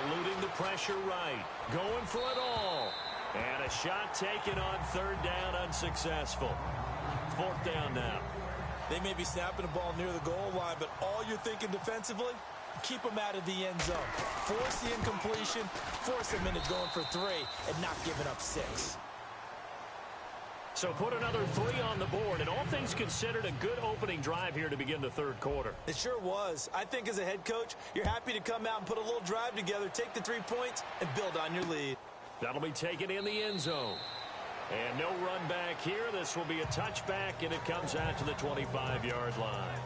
Eluding the pressure right. Going for it all. And a shot taken on 3rd down, unsuccessful. 4th down now. They may be snapping the ball near the goal line, but all you're thinking defensively, keep them out of the end zone. Force the incompletion, force them into going for 3, and not giving up 6. So put another 3 on the board, and all things considered, a good opening drive here to begin the 3rd quarter. It sure was. I think as a head coach, you're happy to come out and put a little drive together, take the 3 points, and build on your lead. That'll be taken in the end zone. And no run back here. This will be a touchback, and it comes out to the 25-yard line.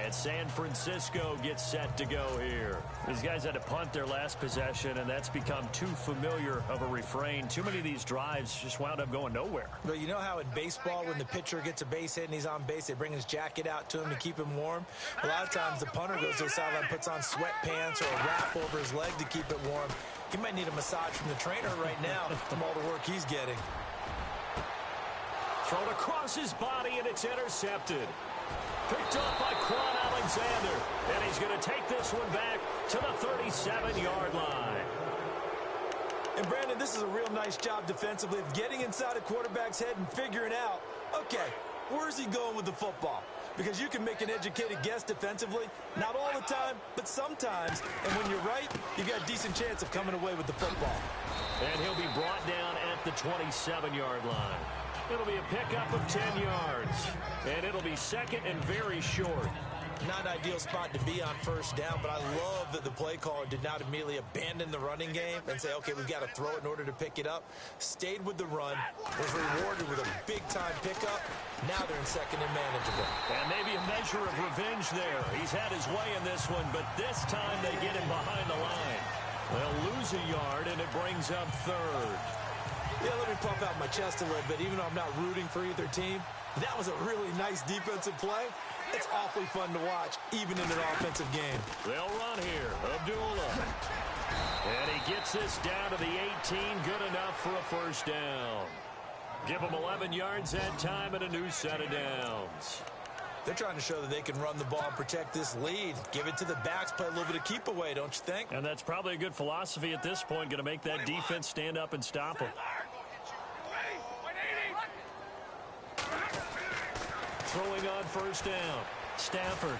And San Francisco gets set to go here. These guys had to punt their last possession, and that's become too familiar of a refrain. Too many of these drives just wound up going nowhere. But you know how in baseball, when the pitcher gets a base hit and he's on base, they bring his jacket out to him to keep him warm? A lot of times the punter goes to the sideline, puts on sweatpants or a wrap over his leg to keep it warm. He might need a massage from the trainer right now from all the work he's getting. Thrown across his body, and it's intercepted. Picked up by Quan Alexander. And he's going to take this one back to the 37-yard line. And, Brandon, this is a real nice job defensively of getting inside a quarterback's head and figuring out, okay, where's he going with the football? Because you can make an educated guess defensively, not all the time, but sometimes. And when you're right, you got a decent chance of coming away with the football. And he'll be brought down at the 27-yard line. It'll be a pickup of 10 yards. And it'll be 2nd and very short. Not an ideal spot to be on first down, but I love that the play caller did not immediately abandon the running game and say, okay, we've got to throw it in order to pick it up. Stayed with the run, was rewarded with a big-time pickup. Now they're in 2nd and manageable. And maybe a measure of revenge there. He's had his way in this one, but this time they get him behind the line. They'll lose a yard, and it brings up third. Yeah, let me puff out my chest a little bit. Even though I'm not rooting for either team, that was a really nice defensive play. It's awfully fun to watch, even in an offensive game. They'll run here. Abdullah. And he gets this down to the 18. Good enough for a first down. Give them 11 yards that time and a new set of downs. They're trying to show that they can run the ball and protect this lead. Give it to the backs, play a little bit of keep away, don't you think? And that's probably a good philosophy at this point. Going to make that defense stand up and stop them. Throwing on first down. Stafford.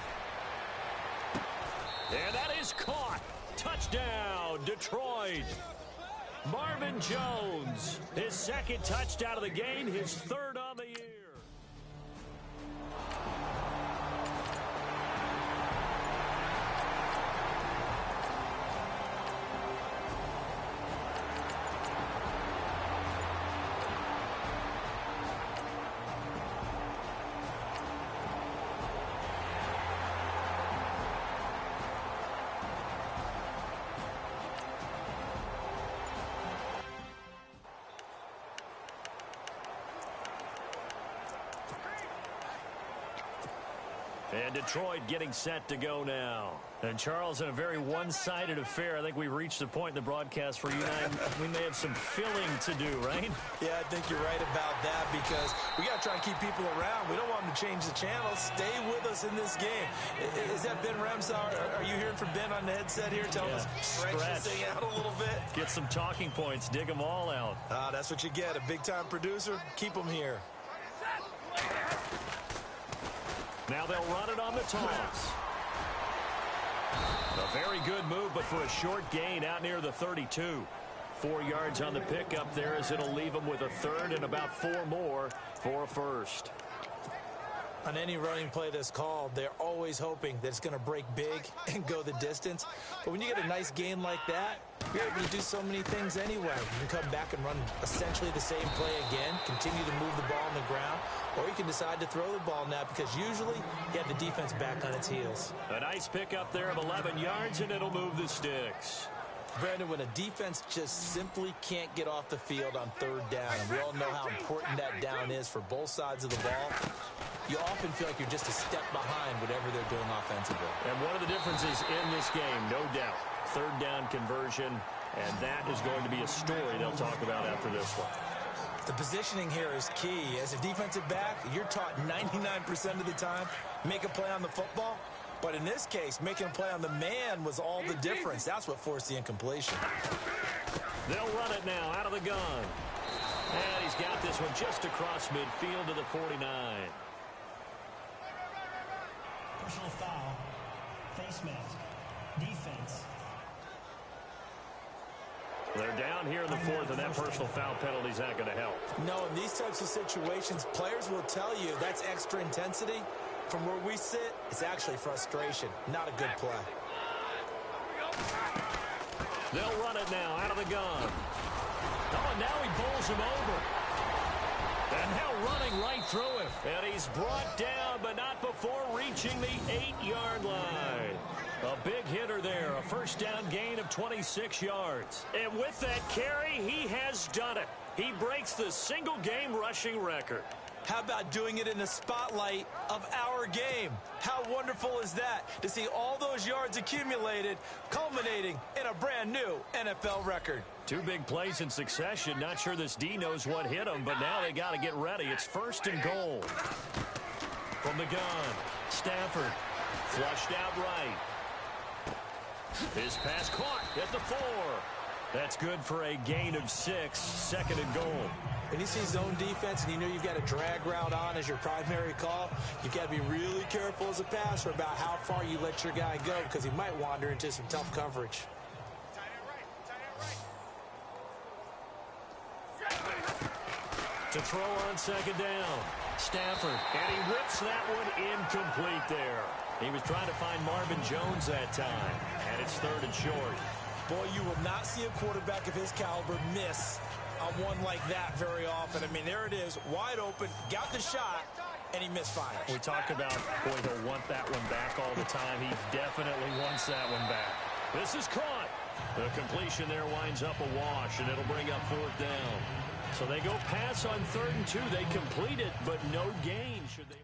And that is caught. Touchdown, Detroit. Marvin Jones, his second touchdown of the game, his third on the year. And Detroit getting set to go now. And Charles, in a very one-sided affair, I think we reached the point in the broadcast where you and I, we may have some filling to do, right? Yeah, I think you're right about that because we got to try and keep people around. We don't want them to change the channel. Stay with us in this game. Is that Ben Ramsar? Are you hearing from Ben on the headset here telling us stretch this thing out a little bit? Get some talking points. Dig them all out. That's what you get. A big-time producer. Keep them here. Now they'll run it on the toss. A very good move, but for a short gain out near the 32. 4 yards on the pickup there as it'll leave them with a third and about 4 more for a first. On any running play that's called, they're always hoping that it's going to break big and go the distance. But when you get a nice gain like that, you're able to do so many things anyway. You can come back and run essentially the same play again, continue to move the ball on the ground, or you can decide to throw the ball now because usually you have the defense back on its heels. A nice pickup there of 11 yards, and it'll move the sticks. Brandon, when a defense just simply can't get off the field on third down, and we all know how important that down is for both sides of the ball, you often feel like you're just a step behind whatever they're doing offensively. And one of the differences in this game, no doubt, third down conversion, and that is going to be a story they'll talk about after this one. The positioning here is key. As a defensive back, you're taught 99% of the time, make a play on the football. But in this case, making a play on the man was all the difference. That's what forced the incompletion. They'll run it now out of the gun. And he's got this one just across midfield to the 49. Personal foul. Face mask. Defense. They're down here in the fourth, and that personal foul penalty is not going to help. No, in these types of situations, players will tell you that's extra intensity. From where we sit, it's actually frustration, not a good play. They'll run it now out of the gun. Oh, and now he bowls him over. And now running right through him. And he's brought down, but not before reaching the 8-yard line. A big hitter there, a first down gain of 26 yards. And with that carry, he has done it. He breaks the single-game rushing record. How about doing it in the spotlight of our game? How wonderful is that to see all those yards accumulated, culminating in a brand new NFL record? 2 big plays in succession. Not sure this D knows what hit him, but now they got to get ready. It's first and goal. From the gun, Stafford flushed out right. His pass caught at the 4. That's good for a gain of 6, second and goal. When you see zone defense and you know you've got a drag route on as your primary call, you've got to be really careful as a passer about how far you let your guy go because he might wander into some tough coverage. To throw on second down, Stafford, and he rips that one incomplete there. He was trying to find Marvin Jones that time, and it's third and short. Boy, you will not see a quarterback of his caliber miss on one like that very often. I mean, there it is, wide open, got the shot, and he misfires. We talk about, boy, he'll want that one back all the time. He definitely wants that one back. This is caught. The completion there winds up a wash, and it'll bring up 4th down. So they go pass on 3rd and 2. They complete it, but no gain. Should they...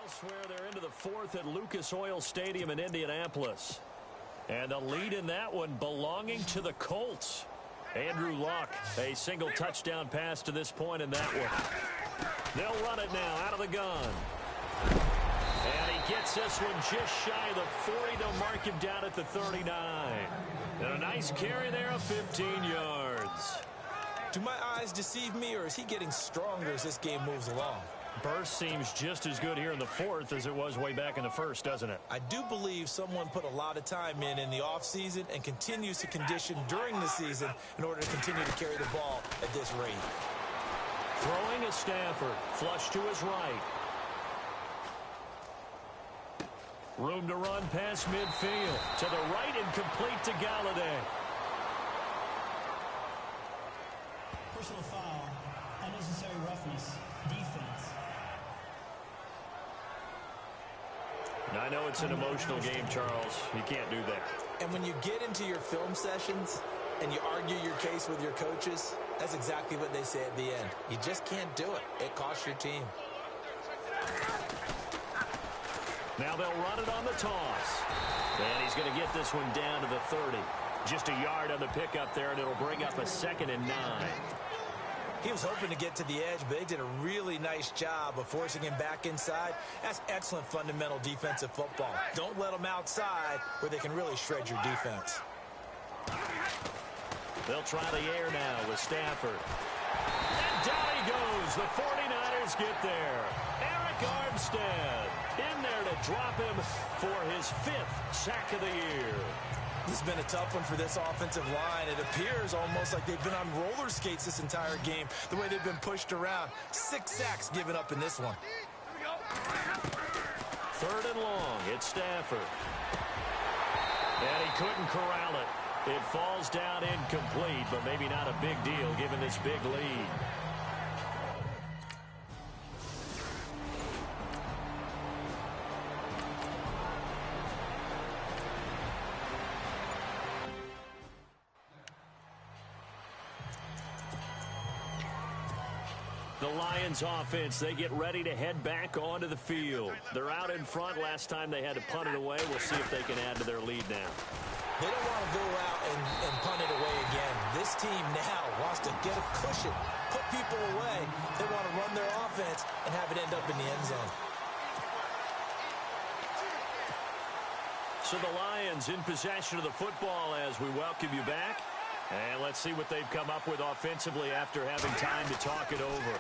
Elsewhere, they're into the 4th at Lucas Oil Stadium in Indianapolis. And the lead in that one belonging to the Colts. Andrew Luck, a single touchdown pass to this point in that one. They'll run it now out of the gun. And he gets this one just shy of the 40. They'll mark him down at the 39. And a nice carry there of 15 yards. Do my eyes deceive me, or is he getting stronger as this game moves along? Burst seems just as good here in the 4th as it was way back in the 1st, doesn't it? I do believe someone put a lot of time in the offseason and continues to condition during the season in order to continue to carry the ball at this rate. Throwing is Stafford. Flush to his right. Room to run past midfield. To the right and complete to Galladay. Personal foul. Unnecessary roughness. Defense. Now, I know it's an emotional game, Charles. You can't do that. And when you get into your film sessions and you argue your case with your coaches, that's exactly what they say at the end. You just can't do it. It costs your team. Now they'll run it on the toss. And he's going to get this one down to the 30. Just a yard on the pickup there, and it'll bring up a 2nd and 9. He was hoping to get to the edge, but they did a really nice job of forcing him back inside. That's excellent fundamental defensive football. Don't let them outside where they can really shred your defense. They'll try the air now with Stafford. And down he goes. The 49ers get there. Eric Armstead in there to drop him for his 5th sack of the year. This has been a tough one for this offensive line. It appears almost like they've been on roller skates this entire game, the way they've been pushed around. 6 sacks given up in this one. 3rd and long. It's Stafford. And he couldn't corral it. It falls down incomplete, but maybe not a big deal given this big lead. The Lions offense, they get ready to head back onto the field. They're out in front. Last time they had to punt it away. We'll see if they can add to their lead now. They don't want to go out and punt it away again. This team now wants to get a cushion, put people away. They want to run their offense and have it end up in the end zone. So the Lions in possession of the football as we welcome you back. And let's see what they've come up with offensively after having time to talk it over.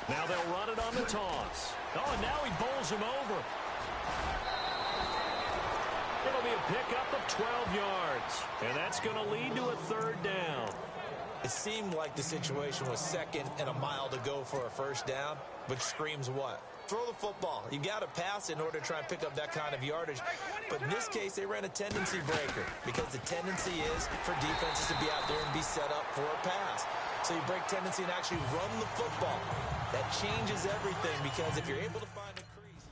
Now they'll run it on the toss. Oh, and now he bowls him over. It'll be a pickup of 12 yards. And that's going to lead to a 3rd down. It seemed like the situation was 2nd and a mile to go for a 1st down, which screams what? Throw the football. You got to pass in order to try and pick up that kind of yardage. But in this case, they ran a tendency breaker because the tendency is for defenses to be out there and be set up for a pass. So you break tendency and actually run the football. That changes everything because if you're able to find a crease.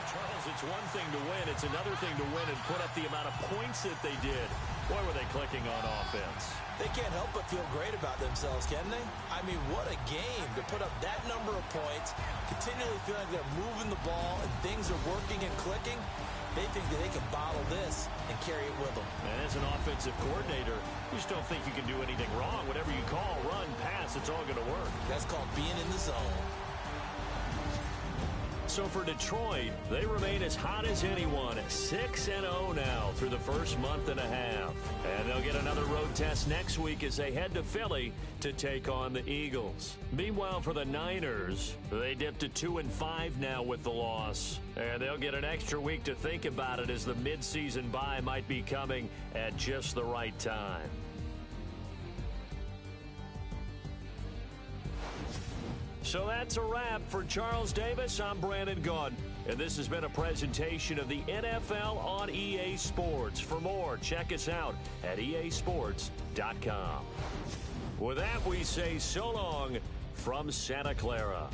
Charles, it's one thing to win. It's another thing to win and put up the amount of points that they did. Boy, were they clicking on offense. They can't help but feel great about themselves, can they? I mean, what a game to put up that number of points, continually feeling like they're moving the ball and things are working and clicking. They think that they can bottle this and carry it with them. And as an offensive coordinator, you just don't think you can do anything wrong. Whatever you call, run, pass, it's all going to work. That's called being in the zone. So for Detroit, they remain as hot as anyone at 6-0 now through the first month and a half. And they'll get another road test next week as they head to Philly to take on the Eagles. Meanwhile, for the Niners, they dipped to 2-5 now with the loss. And they'll get an extra week to think about it as the midseason bye might be coming at just the right time. So that's a wrap for Charles Davis. I'm Brandon Gaudin. And this has been a presentation of the NFL on EA Sports. For more, check us out at easports.com. With that, we say so long from Santa Clara.